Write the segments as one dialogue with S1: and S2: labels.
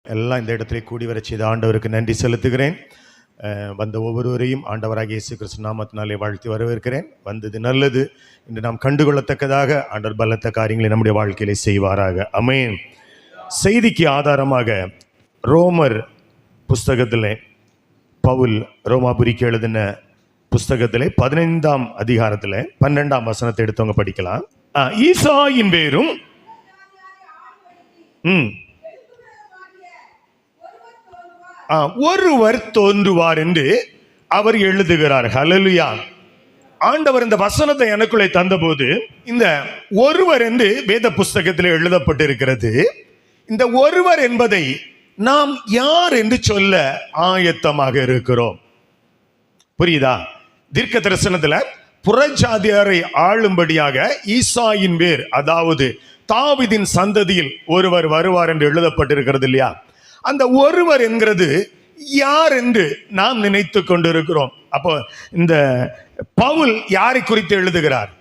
S1: எல்லாம் இந்த இடத்துல கூடி வர செய்த ஆண்டவருக்கு நன்றி செலுத்துகிறேன். வந்த ஒவ்வொருவரையும் ஆண்டவராகிய இயேசு கிறிஸ்து நாமத்தினாலே வாழ்த்தி வரவேற்கிறேன். வந்தது நல்லது. இன்று நாம் கண்டுகொள்ளத்தக்கதாக ஆண்டவர் பலத்த காரியங்களை நம்முடைய வாழ்க்கையிலே செய்வாராக. ஆமென். செய்திக்கு ஆதாரமாக ரோமர் புஸ்தகத்திலே பவுல் ரோமாபுரிக்கு எழுதின புஸ்தகத்திலே 15ஆம் அதிகாரத்தில் 12ஆம் வசனத்தை எடுத்தவங்க படிக்கலாம். ஈசாயின் வேரும் ஒருவர் தோன்றுவார் என்று அவர் எழுதுகிறார். ஹல்லேலூயா. ஆண்டவர் இந்த வசனத்தை எனக்குள்ளே தந்தபோது இந்த ஒருவர் என்று வேத புஸ்தகத்தில் எழுதப்பட்டிருக்கிறது. இந்த ஒருவர் என்பதை நாம் யார் என்று சொல்ல ஆயத்தமாக இருக்கிறோம். புரியுதா? தீர்க்க தரிசனத்துல புறஜாதியாரை ஆளும்படியாக ஈசாயின் வேர், அதாவது தாவீதின் சந்ததியில் ஒருவர் வருவார் என்று எழுதப்பட்டிருக்கிறது இல்லையா? அந்த ஒருவர் என்கிறது யார் என்று நாம் நினைத்து கொண்டிருக்கிறோம். அப்போ இந்த பவுல் யாரை குறித்து எழுதுகிறார்?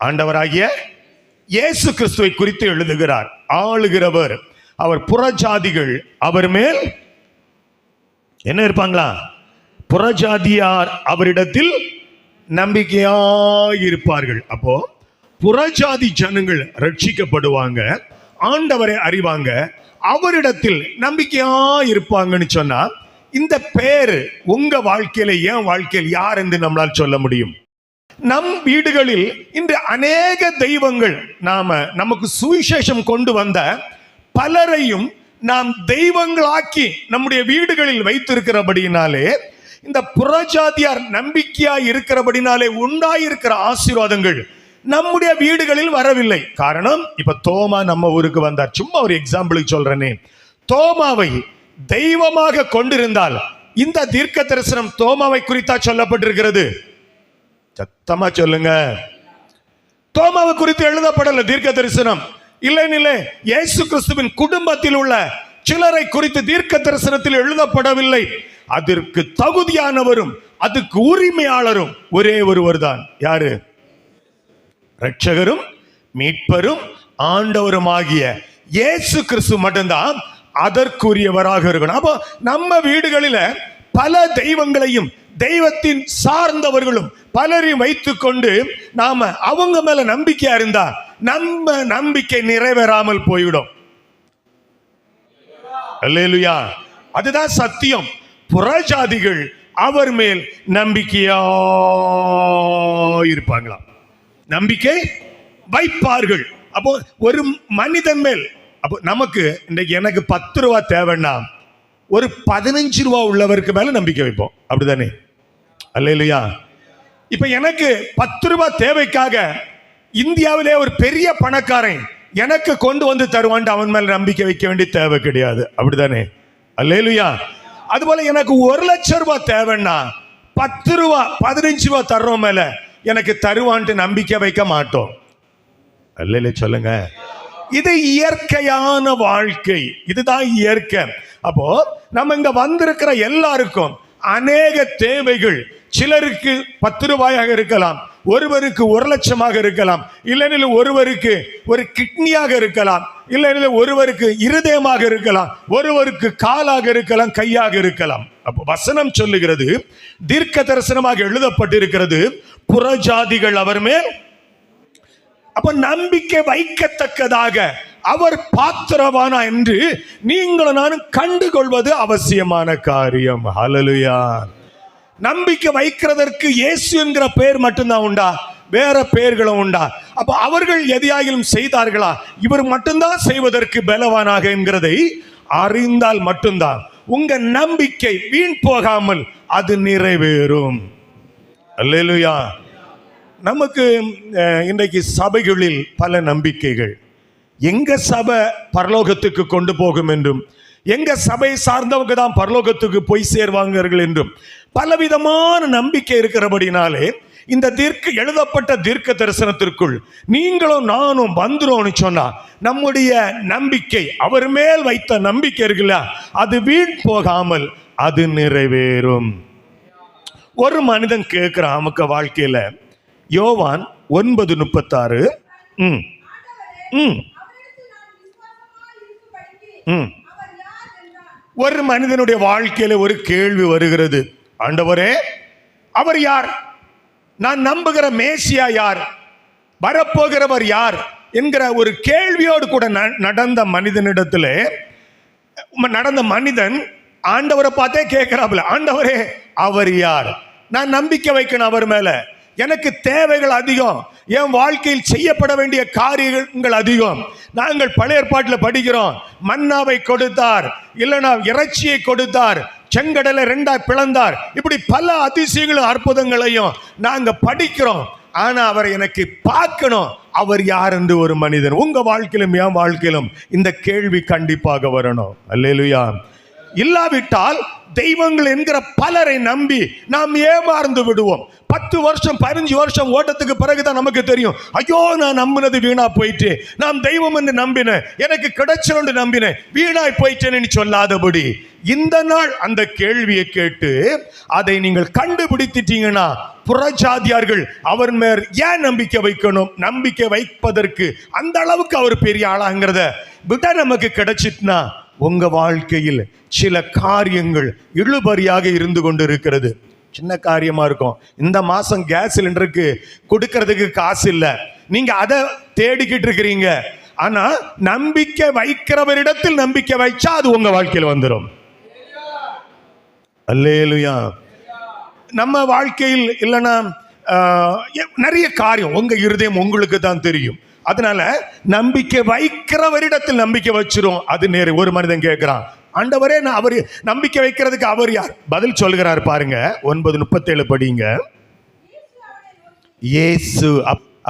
S1: ஆண்டவராகிய இயேசு கிறிஸ்துவை குறித்து எழுதுகிறார். ஆளுகிறவர், அவர் புறஜாதிகள் அவர் மேல் என்ன இருப்பாங்களா? புறஜாதியார் அவரிடத்தில் நம்பிக்கையாயிருப்பார்கள். அப்போ புறஜாதி ஜனங்கள் ரட்சிக்கப்படுவாங்க, ஆண்டவரை அறிவாங்க, அவரிடத்தில் நம்பிக்கையா இருப்பாங்கன்னு சொன்னா இந்த பேரு உங்க வாழ்க்கையில என் வாழ்க்கையில் யார் என்று நம்மளால் சொல்ல முடியும்? நம் வீடுகளில் இன்று அநேக தெய்வங்கள், நமக்கு சுவிசேஷம் கொண்டு வந்த பலரையும் நாம் தெய்வங்களாக்கி நம்முடைய வீடுகளில் வைத்திருக்கிறபடினாலே, இந்த புறஜாதியார் நம்பிக்கையா இருக்கிறபடினாலே உண்டாயிருக்கிற ஆசீர்வாதங்கள் நம்முடைய வீடுகளில் வரவில்லை. காரணம், இப்ப தோமா நம்ம ஊருக்கு வந்தார். சும்மா ஒரு எக்ஸாம்பிளுக்கு சொல்றேனே, தோமாவை தெய்வமாக கொண்டிருந்தால் இந்த தீர்க்க தரிசனம் தோமாவை குறித்தா சொல்லப்பட்டிருக்கிறது? சத்தமா சொல்லுங்க. தோமாவை குறித்து எழுதப்படல தீர்க்க தரிசனம். இல்லை, இயேசு கிறிஸ்துவின் குடும்பத்தில் உள்ள சிலரை குறித்து தீர்க்க தரிசனத்தில் எழுதப்படவில்லை. அதற்கு தகுதியானவரும் அதுக்கு உரிமையாளரும் ஒரே ஒருவர் தான். யாரு? ரட்சகரும் மீட்பரும் ஆண்டவரும் ஆகிய இயேசு கிறிஸ்து மட்டும்தான் அதற்குரியவராக இருக்கணும். அப்போ நம்ம வீடுகளில பல தெய்வங்களையும் தெய்வத்தின் சார்ந்தவர்களும் பலரையும் வைத்துக் கொண்டு நாம அவங்க மேல நம்பிக்கையா இருந்தா நம்ம நம்பிக்கை நிறைவேறாமல் போய்விடும். அல்லேலூயா. அதுதான் சத்தியம். புறஜாதிகள் அவர் மேல் நம்பிக்கையா இருப்பாங்களாம், நம்பிக்கை வைப்பார்கள். அப்போ ஒரு மனிதன் மேல், அப்போ நமக்கு இன்றைக்கு எனக்கு 10 ரூபா தேவைன்னா ஒரு 15 ரூபா உள்ளவருக்கு மேல நம்பிக்கை வைப்போம். அப்படிதானே? அல்லேலூயா. இப்ப எனக்கு 10 ரூபா தேவைக்காக இந்தியாவிலே ஒரு பெரிய பணக்காரன் எனக்கு கொண்டு வந்து தருவான், அவன் மேல நம்பிக்கை வைக்க வேண்டிய தேவை கிடையாது. அப்படிதானே? அல்லேலூயா. அதுபோல எனக்கு 1 லட்சம் ரூபாய் தேவைன்னா 10 ரூபா 15 ரூபா தர்றோம் மேல எனக்கு தருவான்ட்டு நம்பிக்கை வைக்க மாட்டோம். அல்லேலூயா சொல்லுங்க. இது இயற்கையான வாழ்க்கை, இதுதான் இயற்கை. அப்போ நம்ம இங்க வந்திருக்கிற எல்லாருக்கும் அநேக தேவைகள். சிலருக்கு 10 ரூபாயாக இருக்கலாம், ஒருவருக்கு 1 லட்சமாக இருக்கலாம், இல்லைன்னு ஒருவருக்கு ஒரு கிட்னியாக இருக்கலாம், இல்லைன்னு ஒருவருக்கு இருதயமாக இருக்கலாம், ஒருவருக்கு காலாக இருக்கலாம், கையாக இருக்கலாம். அப்போ வசனம் சொல்லுகிறது, தீர்க்க தரிசனமாக எழுதப்பட்டிருக்கிறது, புறஜாதிகள் அவர் மேல். அப்ப நம்பிக்கை வைக்கத்தக்கதாக அவர் பாத்திரவானா என்று நீங்களும் நானும் கண்டுகொள்வது அவசியமான காரியம். ஹல்லேலூயா. நம்பிக்கை வைக்கிறதற்கு இயேசு என்கிற பெயர் மட்டும்தான் உண்டா? வேற பெயர்களும் உண்டா? அப்ப அவர்கள் எதையாகிலும் செய்தார்களா? இவர் மட்டும்தான் செய்வதற்கு பலவானாக என்கிறதை அறிந்தால் மட்டும்தான் உங்க நம்பிக்கை வீண் போகாமல் அது நிறைவேறும். அல்லேலூயா. நமக்கு இன்றைக்கு சபைகளில் பல நம்பிக்கைகள். எங்க சபை பரலோகத்துக்கு கொண்டு போகும் என்றும், எங்க சபை சார்ந்தவங்க தான் பரலோகத்துக்கு போய் சேர்வார்கள் என்றும் பலவிதமான நம்பிக்கை இருக்கிறபடினாலே இந்த எழுதப்பட்ட தீர்க்க தரிசனத்திற்குள் நீங்களும் நானும் வந்துரும் சொன்னா நம்முடைய நம்பிக்கை, அவர் மேல் வைத்த நம்பிக்கை இருக்குல்ல, அது வீண் போகாமல் அது நிறைவேறும். ஒரு மனிதன் கேட்கிறான் நமக்கு வாழ்க்கையில, யோவான் 9:36, ஒரு மனிதனுடைய வாழ்க்கையில ஒரு கேள்வி வருகிறது, ஆண்டவரே அவர் யார்? நான் நம்புகிற மேசியா யார்? வரப்போகிறவர் யார் என்கிற ஒரு கேள்வியோடு கூட நடந்த மனிதன் ஆண்டவரை பார்த்தே கேட்கிறாப்புல, ஆண்டவரே அவர் யார்? நான் நம்பிக்கை வைக்கணும் அவர் மேல. எனக்கு தேவைகள் அதிகம், என் வாழ்க்கையில் செய்யப்பட வேண்டிய காரியங்கள் அதிகம். நாங்கள் பழைய ஏற்பாட்டில் படிக்கிறோம், மன்னாவை கொடுத்தார், இல்லைனா இறைச்சியை கொடுத்தார், செங்கடலை 2 பிளந்தார், இப்படி பல அதிசயங்களும் அற்புதங்களையும் நாங்க படிக்கிறோம். ஆனா அவரை எனக்கு பார்க்கணும், அவர் யார் என்று ஒரு மனிதன். உங்க வாழ்க்கையிலும் என் வாழ்க்கையிலும் இந்த கேள்வி கண்டிப்பாக வரணும். அல்லேலூயா. இல்லாவிட்டால் தெய்வங்கள் என்கிற பலரை நம்பி நாம் ஏமாந்து விடுவோம். 10 வருஷம் 15 வருஷம் ஓட்டத்துக்கு பிறகுதான் நமக்கு தெரியும், ஐயோ நான் நம்பினது வீணா போயிட்டு, நான் தெய்வம் என்று நம்பினேன், எனக்கு கிடைச்சோன்னு நம்பினேன், வீணாய் போயிட்டேன்னு சொல்லாதபடி இந்த நாள் அந்த கேள்வியை கேட்டு அதை நீங்கள் கண்டுபிடித்திட்டீங்கன்னா, புறஜாதியார்கள் அவர் மேல் ஏன் நம்பிக்கை வைக்கணும்? நம்பிக்கை வைப்பதற்கு அந்த அளவுக்கு அவர் பெரிய ஆளாங்கிறத விட நமக்கு கிடைச்சிட்டுனா உங்க வாழ்க்கையில் சில காரியங்கள் இழுபறியாக இருந்து கொண்டு இருக்கிறது. சின்ன காரியமா இருக்கும், இந்த மாசம் கேஸ் சிலிண்டருக்கு கொடுக்கறதுக்கு காசு இல்லை, நீங்க அதை தேடிக்கிட்டு இருக்கிறீங்க. ஆனா நம்பிக்கை வைக்கிறவரிடத்தில் நம்பிக்கை வைச்சா அது உங்க வாழ்க்கையில் வந்துடும். அல்லேலூயா. நம்ம வாழ்க்கையில் இல்லைன்னா நிறைய காரியம் உங்க இருதயம் உங்களுக்கு தான் தெரியும். அதனால நம்பிக்கை வைக்கிறவரிடத்தில் நம்பிக்கை வச்சிரும். அது நேரு. ஒரு மனிதன் கேட்கிறான், ஆண்டவரே நான் அவர் நம்பிக்கை வைக்கிறதுக்கு அவர் யார்? பதில் சொல்கிறார் பாருங்க, 9:37 படிங்க. இயேசு.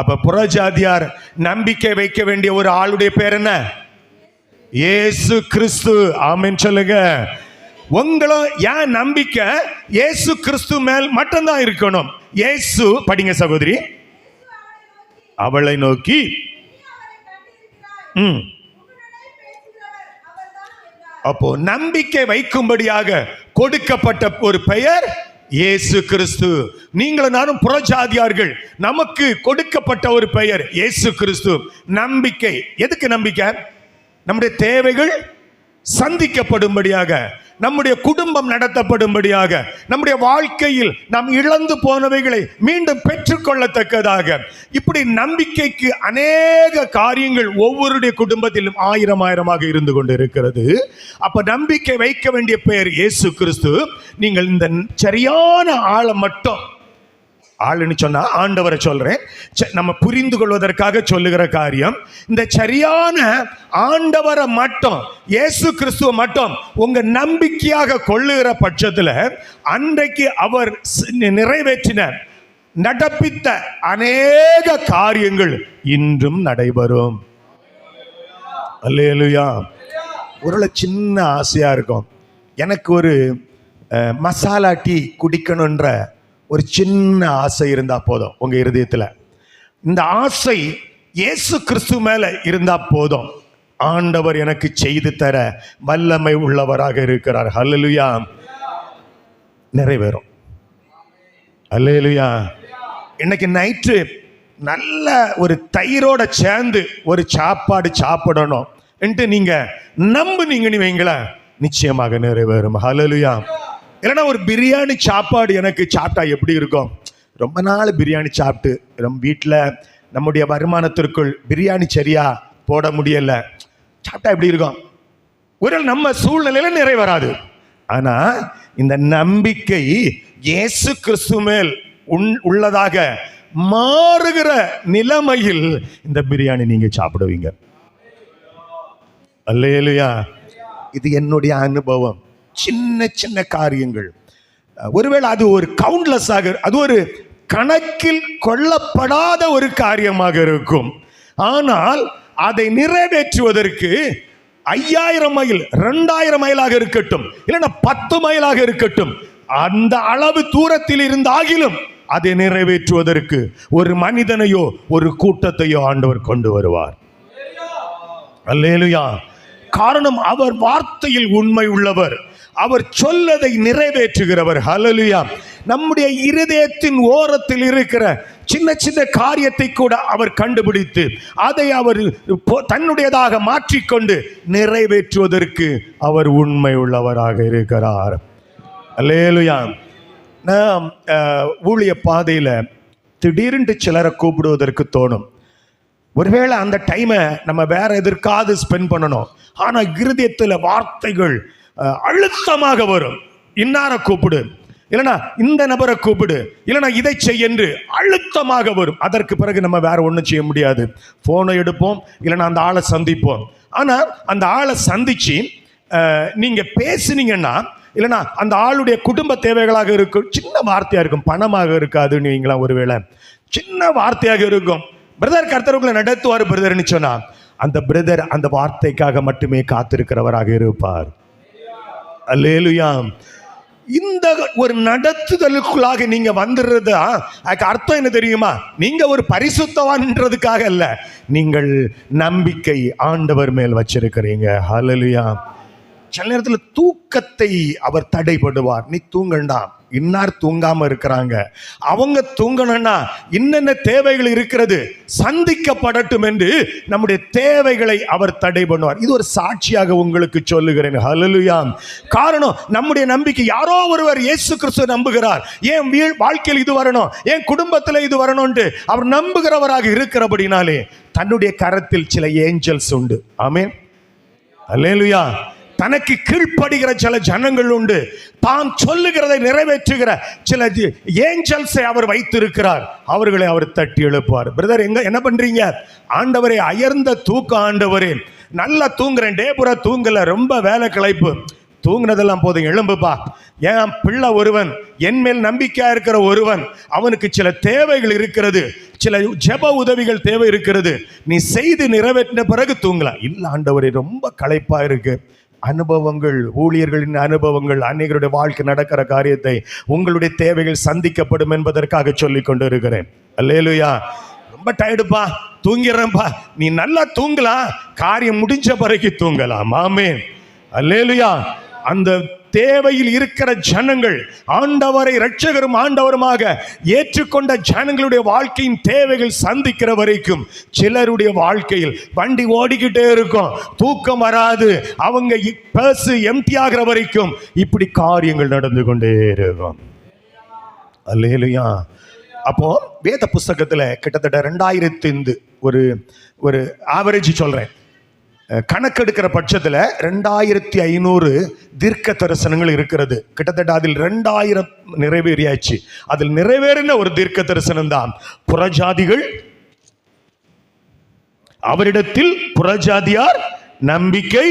S1: அப்ப புறஜாதியார் நம்பிக்கை வைக்க வேண்டிய ஒரு ஆளுடைய பேர் என்ன? இயேசு கிறிஸ்து. ஆமென் சொல்லுங்க. உங்களும் ஏன் நம்பிக்கை இயேசு கிறிஸ்து மேல் மட்டும்தான் இருக்கணும். இயேசு படிங்க சகோதரி. அவளை நோக்கி அப்போ நம்பிக்கை வைக்கும்படியாக கொடுக்கப்பட்ட ஒரு பெயர் இயேசு கிறிஸ்து. நீங்களும் நானும் புறஜாதியார்கள், நமக்கு கொடுக்கப்பட்ட ஒரு பெயர் இயேசு கிறிஸ்து. நம்பிக்கை எதுக்கு? நம்பிக்கை நம்முடைய தேவைகள் சந்திக்கப்படும்படியாக, நம்முடைய குடும்பம் நடத்தப்படும்படியாக, நம்முடைய வாழ்க்கையில் நாம் இழந்து போனவைகளை மீண்டும் பெற்றுக்கொள்ளத்தக்கதாக. இப்படி நம்பிக்கைக்கு அநேக காரியங்கள் ஒவ்வொருடைய குடும்பத்திலும் ஆயிரமாக இருந்து கொண்டு இருக்கிறது. அப்ப நம்பிக்கை வைக்க வேண்டிய பெயர் இயேசு கிறிஸ்து. நீங்கள் இந்த சரியான ஆளை மட்டும், ஆளுன்னு சொன்னா ஆண்டவரை சொல்றேன், நம்ம புரிந்து கொள்வதற்காக சொல்லுகிற காரியம், இந்த சரியான ஆண்டவரை மட்டும், இயேசு கிறிஸ்துவ மட்டும் உங்க நம்பிக்கையாக கொள்ளுகிற பட்சத்தில் அன்றைக்கு அவர் நிறைவேற்றின நடப்பித்த அநேக காரியங்கள் இன்றும் நடைபெறும். அல்லேலூயா. ஒரு சின்ன ஆசையா இருக்கும், எனக்கு ஒரு மசாலா டீ குடிக்கணுன்ற ஒரு சின்ன ஆசை இருந்தா போதும் உங்க இருதயத்தில். இந்த ஆசை இயேசு கிறிஸ்து மேல இருந்தா போதும், ஆண்டவர் எனக்கு செய்து தர வல்லமை உள்ளவராக இருக்கிறார். ஹல்லேலூயா. நிறைவேறும். ஹல்லேலூயா. இன்னைக்கு நைட்டு நல்ல ஒரு தயிரோட சேர்ந்து ஒரு சாப்பாடு சாப்பிடணும் என்று நீங்க நம்புனீங்கன்னு வைங்களேன், நிச்சயமாக நிறைவேறும். ஹல்லேலூயா. இல்லைன்னா ஒரு பிரியாணி சாப்பாடு எனக்கு சாப்பிட்டா எப்படி இருக்கும்? ரொம்ப நாள் பிரியாணி சாப்பிட்டு நம்ம வீட்டில் நம்முடைய வருமானத்திற்குள் பிரியாணி சரியா போட முடியல, சாப்பிட்டா எப்படி இருக்கும்? ஒரு நம்ம சூழ்நிலையில நிறைவேறாது. ஆனா இந்த நம்பிக்கை இயேசு கிறிஸ்து மேல் உள்ளதாக மாறுகிற நிலைமையில் இந்த பிரியாணி நீங்க சாப்பிடுவீங்க. அல்லேலூயா. இது என்னுடைய அனுபவம். சின்ன சின்ன காரியங்கள், ஒருவேளை அது ஒரு கவுண்ட்லெஸ் ஆக, அது ஒரு கணக்கில் கொள்ளப்படாத ஒரு காரியமாக இருக்கும். ஆனால் அதை நிறைவேற்றுவதற்கு 5000 மைல் 2000 மைலாக இருக்கட்டும், இல்லைன்னா 10 மைலாக இருக்கட்டும், அந்த அளவு தூரத்தில் இருந்தாகிலும் அதை நிறைவேற்றுவதற்கு ஒரு மனிதனையோ ஒரு கூட்டத்தையோ ஆண்டவர் கொண்டு வருவார். அல்லேலூயா. காரணம், அவர் வார்த்தையில் உண்மை உள்ளவர், அவர் சொல்லதை நிறைவேற்றுகிறவர். ஹல்லேலூயா. நம்முடைய இருதயத்தின் ஓரத்தில் இருக்கிற சின்ன சின்ன காரியத்தை கூட அவர் கண்டுபிடித்து அதை அவர் தன்னுடையதாக மாற்றிக்கொண்டு நிறைவேற்றுவதற்கு அவர் உண்மை உள்ளவராக இருக்கிறார். அல்லேலூயா. நாம் ஊழிய பாதையில் திடீர்னு சிலரை கூப்பிடுவதற்கு தோணும். ஒருவேளை அந்த டைமை நம்ம வேற எதற்காவது ஸ்பெண்ட் பண்ணணும். ஆனால் இருதயத்தில் வார்த்தைகள் அழுத்தமாக வரும். இன்னார கூப்பிடு, இல்லைனா இந்த நபரை கூப்பிடு, இல்லைனா இதை செய்ய என்று அழுத்தமாக வரும். அதற்கு பிறகு நம்ம வேற ஒன்றும் செய்ய முடியாது. ஃபோனை எடுப்போம், இல்லைனா அந்த ஆளை சந்திப்போம். ஆனால் அந்த ஆளை சந்திச்சு நீங்கள் பேசுனீங்கன்னா, இல்லைனா அந்த ஆளுடைய குடும்ப தேவைகளாக இருக்கும், சின்ன வார்த்தையாக இருக்கும், பணமாக இருக்காதுன்னு வைங்களா. ஒருவேளை சின்ன வார்த்தையாக இருக்கும். பிரதர் கர்த்தருக்குள்ள நடத்துவார் பிரதர்னு சொன்னா, அந்த பிரதர் அந்த வார்த்தைக்காக மட்டுமே காத்திருக்கிறவராக இருப்பார். அல்லேலூயா. இந்த ஒரு நடத்துதலுக்குள்ளாக நீங்க வந்துடுறதா அதுக்கு அர்த்தம் என்ன தெரியுமா? நீங்க ஒரு பரிசுத்தவான்ன்றதுக்காக அல்ல, நீங்கள் நம்பிக்கை ஆண்டவர் மேல் வச்சிருக்கிறீங்க. ஹல்லேலூயா. சில நேரத்தில் தூக்கத்தை அவர் தடைப்படுவார். நீ தூங்கண்டா, இன்னார் தூங்காம இருக்கிறாங்க, அவங்க தூங்கணும்னா என்னென்ன தேவைகள் இருக்கிறது சந்திக்கப்படட்டும் என்று நம்முடைய தேவைகளை அவர் தடை பண்ணுவார். இது ஒரு சாட்சியாக உங்களுக்கு சொல்லுகிறேன். ஹல்லேலூயா. காரணம், நம்முடைய நம்பிக்கை யாரோ ஒருவர் இயேசு கிறிஸ்துவை நம்புகிறார், என் வாழ்க்கையில் இது வரணும், என் குடும்பத்தில் இது வரணும்னு அவர் நம்புகிறவராக இருக்கிறபடினாலே தன்னுடைய கரத்தில் சில ஏஞ்சல்ஸ் உண்டு. ஆமென். அல்லேலூயா. தனக்கு கீழ்ப்படுகிற சில ஜனங்கள் உண்டு. தான் சொல்லுகிறதை நிறைவேற்றுகிற சில ஏஞ்சல்ஸை அவர் வைத்திருக்கிறார். அவர்களை அவர் தட்டி எழுப்பார். பிரதர் என்ன பண்றீங்க? ஆண்டவரே, அயர்ந்த தூக்கம் ஆண்டவரே, நல்லா தூங்குறேன், டேபுரா தூங்கல, ரொம்ப வேலை கிளைப்பு. தூங்குனதெல்லாம் போதும், எழும்புப்பா. என் பிள்ளை ஒருவன், என் மேல் நம்பிக்கையா இருக்கிற ஒருவன், அவனுக்கு சில தேவைகள் இருக்கிறது, சில ஜெப உதவிகள் தேவை இருக்கிறது, நீ செய்து நிறைவேற்றின பிறகு தூங்கலாம். இல்ல ஆண்டவரே, ரொம்ப களைப்பா இருக்கு. அனுபவங்கள், ஊழியர்களின் அனுபவங்கள், அநேகருடைய வாழ்க்கை நடக்கிற காரியத்தை உங்களுடைய தேவைகள் சந்திக்கப்படும் என்பதற்காக சொல்லிக் கொண்டு இருக்கிறேன். அல்லேலூயா. ரொம்ப டயர்டுப்பா, தூங்கிறேன்ப்பா. நீ நல்லா தூங்கலாம், காரியம் முடிஞ்ச பிறகு தூங்கலாம். ஆமென். அல்லேலூயா. அந்த தேவையில் இருக்கிற ஜனங்கள், ஆண்டவரை இரட்சகரும் ஆண்டவருமாக ஏற்றுக்கொண்ட ஜனங்களுடைய வாழ்க்கையின் தேவைகள் சந்திக்கிற வரைக்கும் சிலருடைய வாழ்க்கையில் வண்டி ஓடிக்கிட்டே இருக்கும், தூக்கம் வராது, அவங்க பர்ஸ் எம்டி ஆகிற வரைக்கும் இப்படி காரியங்கள் நடந்து கொண்டே இருக்கும். அல்லேலூயா. அப்போ வேத புஸ்தகத்தில் கிட்டத்தட்ட 2005 ஒரு ஆவரேஜ் சொல்றேன், கணக்கெடுக்கிற பட்சத்தில் 2500 தீர்க்க தரிசனங்கள் இருக்கிறது. கிட்டத்தட்ட அதில் 2000 நிறைவேறியாச்சு. அதில் நிறைவேறின ஒரு தீர்க்க தரிசனம் தான், புறஜாதிகள் அவரிடத்தில் புறஜாதியார் நம்பிக்கை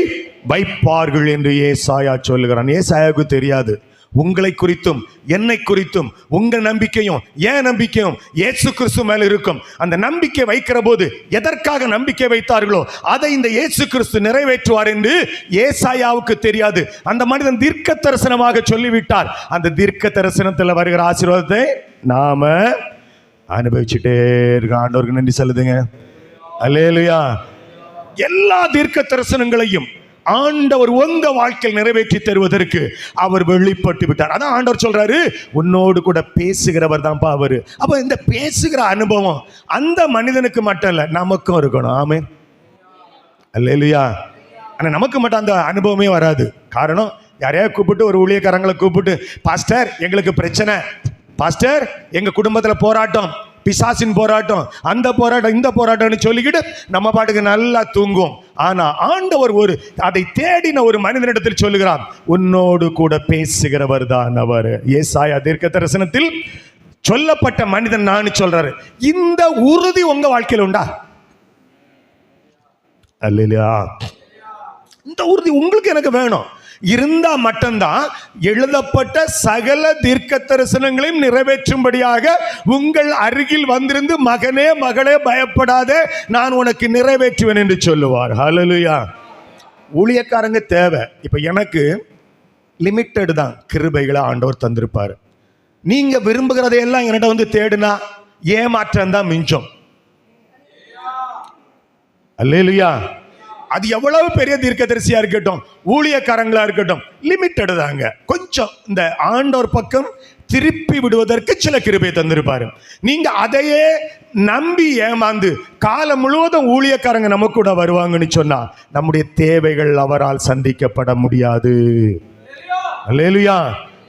S1: வைப்பார்கள் என்று ஏசாயா சொல்லுகிறான். ஏசாயாவுக்கு தெரியாது, உங்களை குறித்தும் என்னை குறித்தும் உங்கள் நம்பிக்கையும் என் நம்பிக்கையும் இயேசு கிறிஸ்து மேல இருக்கும். அந்த நம்பிக்கை வைக்கிற போது எதற்காக நம்பிக்கை வைத்தார்களோ அதை இந்த இயேசு கிறிஸ்து நிறைவேற்றுவார் என்று ஏசாயாவுக்கு தெரியாது. அந்த மனிதன் தீர்க்க தரிசனமாக சொல்லிவிட்டார். அந்த தீர்க்க தரிசனத்தில் வருகிற ஆசீர்வாதத்தை நாம அனுபவிச்சுட்டே இருக்க ஆண்டவருக்கு நன்றி சொல்லுதுங்க. அல்லேலூயா. எல்லா தீர்க்க தரிசனங்களையும் ஆண்டவர் உங்க வாழ்க்கையில் நிறைவேற்றி தருவதற்கு அவர் வெளிப்பட்டு விட்டார். அதான் ஆண்டவர் சொல்றாரு, உன்னோடு கூட பேசுகிறவர் தான்ப்பா அவரு. அப்ப இந்த பேசுகிற அனுபவம் அந்த மனிதனுக்கு மட்டும் இல்ல, நமக்கும் இருக்கணும். ஆமென். அல்லேலூயா. ஆனா நமக்கு மட்டும் அந்த அனுபவமே வராது. காரணம், யாரையா கூப்பிட்டு, ஒரு ஊழியக்காரங்களை கூப்பிட்டு, பாஸ்டர் எங்களுக்கு பிரச்சனை, பாஸ்டர் எங்க குடும்பத்துல போராட்டம், பிசாசின் போராட்டம், அந்த போராட்டம் இந்த போராட்டம்னு சொல்லிக்கிட்டு நம்ம பாட்டுக்கு நல்லா தூங்குவோம். ஆனா ஆண்டவர் அதை தேடின ஒரு மனிதனிடத்தில் சொல்லுகிறார், உன்னோடு கூட பேசுகிறவர் தான் அவர். ஏசாயா தீர்க்க தரிசனத்தில் சொல்லப்பட்ட மனிதன் நான் சொல்றாரு. இந்த உறுதி உங்க வாழ்க்கையில் உண்டா? அல்லேலூயா. இந்த உறுதி உங்களுக்கு எனக்கு வேணும். இருந்தா மட்டும்தான் எழுதப்பட்ட சகல தீர்க்க தரிசனங்களையும் நிறைவேற்றும்படியாக உங்கள் அருகில் வந்திருந்து, மகனே மகளே பயப்படாதே, நான் உனக்கு நிறைவேற்றுவேன் என்று சொல்லுவார். ஹல்லேலூயா. ஊழியக்காரங்க தேவை. இப்ப எனக்கு லிமிட்டட் தான் கிருபைகளை ஆண்டவர் தந்திருப்பாரு. நீங்க விரும்புகிறதையெல்லாம் என்கிட்ட வந்து தேடுனா ஏமாற்றம் தான் மிஞ்சம். அல்லேலூயா. அது எவ்வளவு பெரிய தீர்க்கதரிசியா இருக்கட்டும், ஊழியக்காரங்களா இருக்கட்டும், லிமிட்டட் தாங்க. கொஞ்சம் இந்த ஆண்டவர் பக்கம் திருப்பி விடுவதற்கு சில கிருபை தந்திருப்பாரு. நீங்க அதையே நம்பி ஏமாந்து காலம் முழுவதும் ஊழியக்காரங்க நம்ம கூட வருவாங்கன்னு சொன்னா நம்முடைய தேவைகள் அவரால் சந்திக்கப்பட முடியாது. அல்லேலூயா.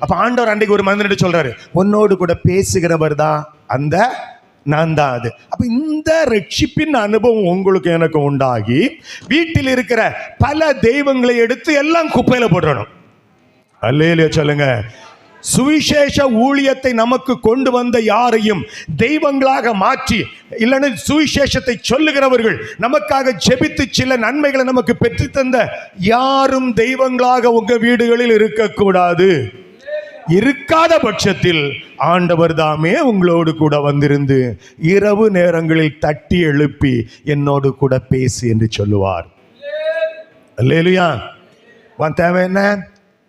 S1: அப்ப ஆண்டவர் அன்றைக்கு ஒரு மனிதனிடம் சொல்றாரு, உன்னோடு கூட பேசுகிறவர் தான் அந்த நான் தான் அது. அப்ப இந்த ரட்சிப்பின் அனுபவம் உங்களுக்கு எனக்கு உண்டாகி வீட்டில் இருக்கிற பல தெய்வங்களை எடுத்து எல்லாம் குப்பையில போடணும். அல்லேலூயா சொல்லுங்க. சுவிசேஷ ஊழியத்தை நமக்கு கொண்டு வந்த யாரையும் தெய்வங்களாக மாற்றி, இல்லைன்னு சுவிசேஷத்தை சொல்லுகிறவர்கள் நமக்காக ஜெபித்து சில நன்மைகளை நமக்கு பெற்று தந்த யாரும் தெய்வங்களாக உங்க வீடுகளில் இருக்கக்கூடாது. இருக்காத பட்சத்தில் ஆண்டவர் தாமே உங்களோடு கூட வந்திருந்து இரவு நேரங்களில் தட்டி எழுப்பி என்னோடு கூட பேசு என்று சொல்லுவார். அல்லேலூயா. உன் தேவை என்ன?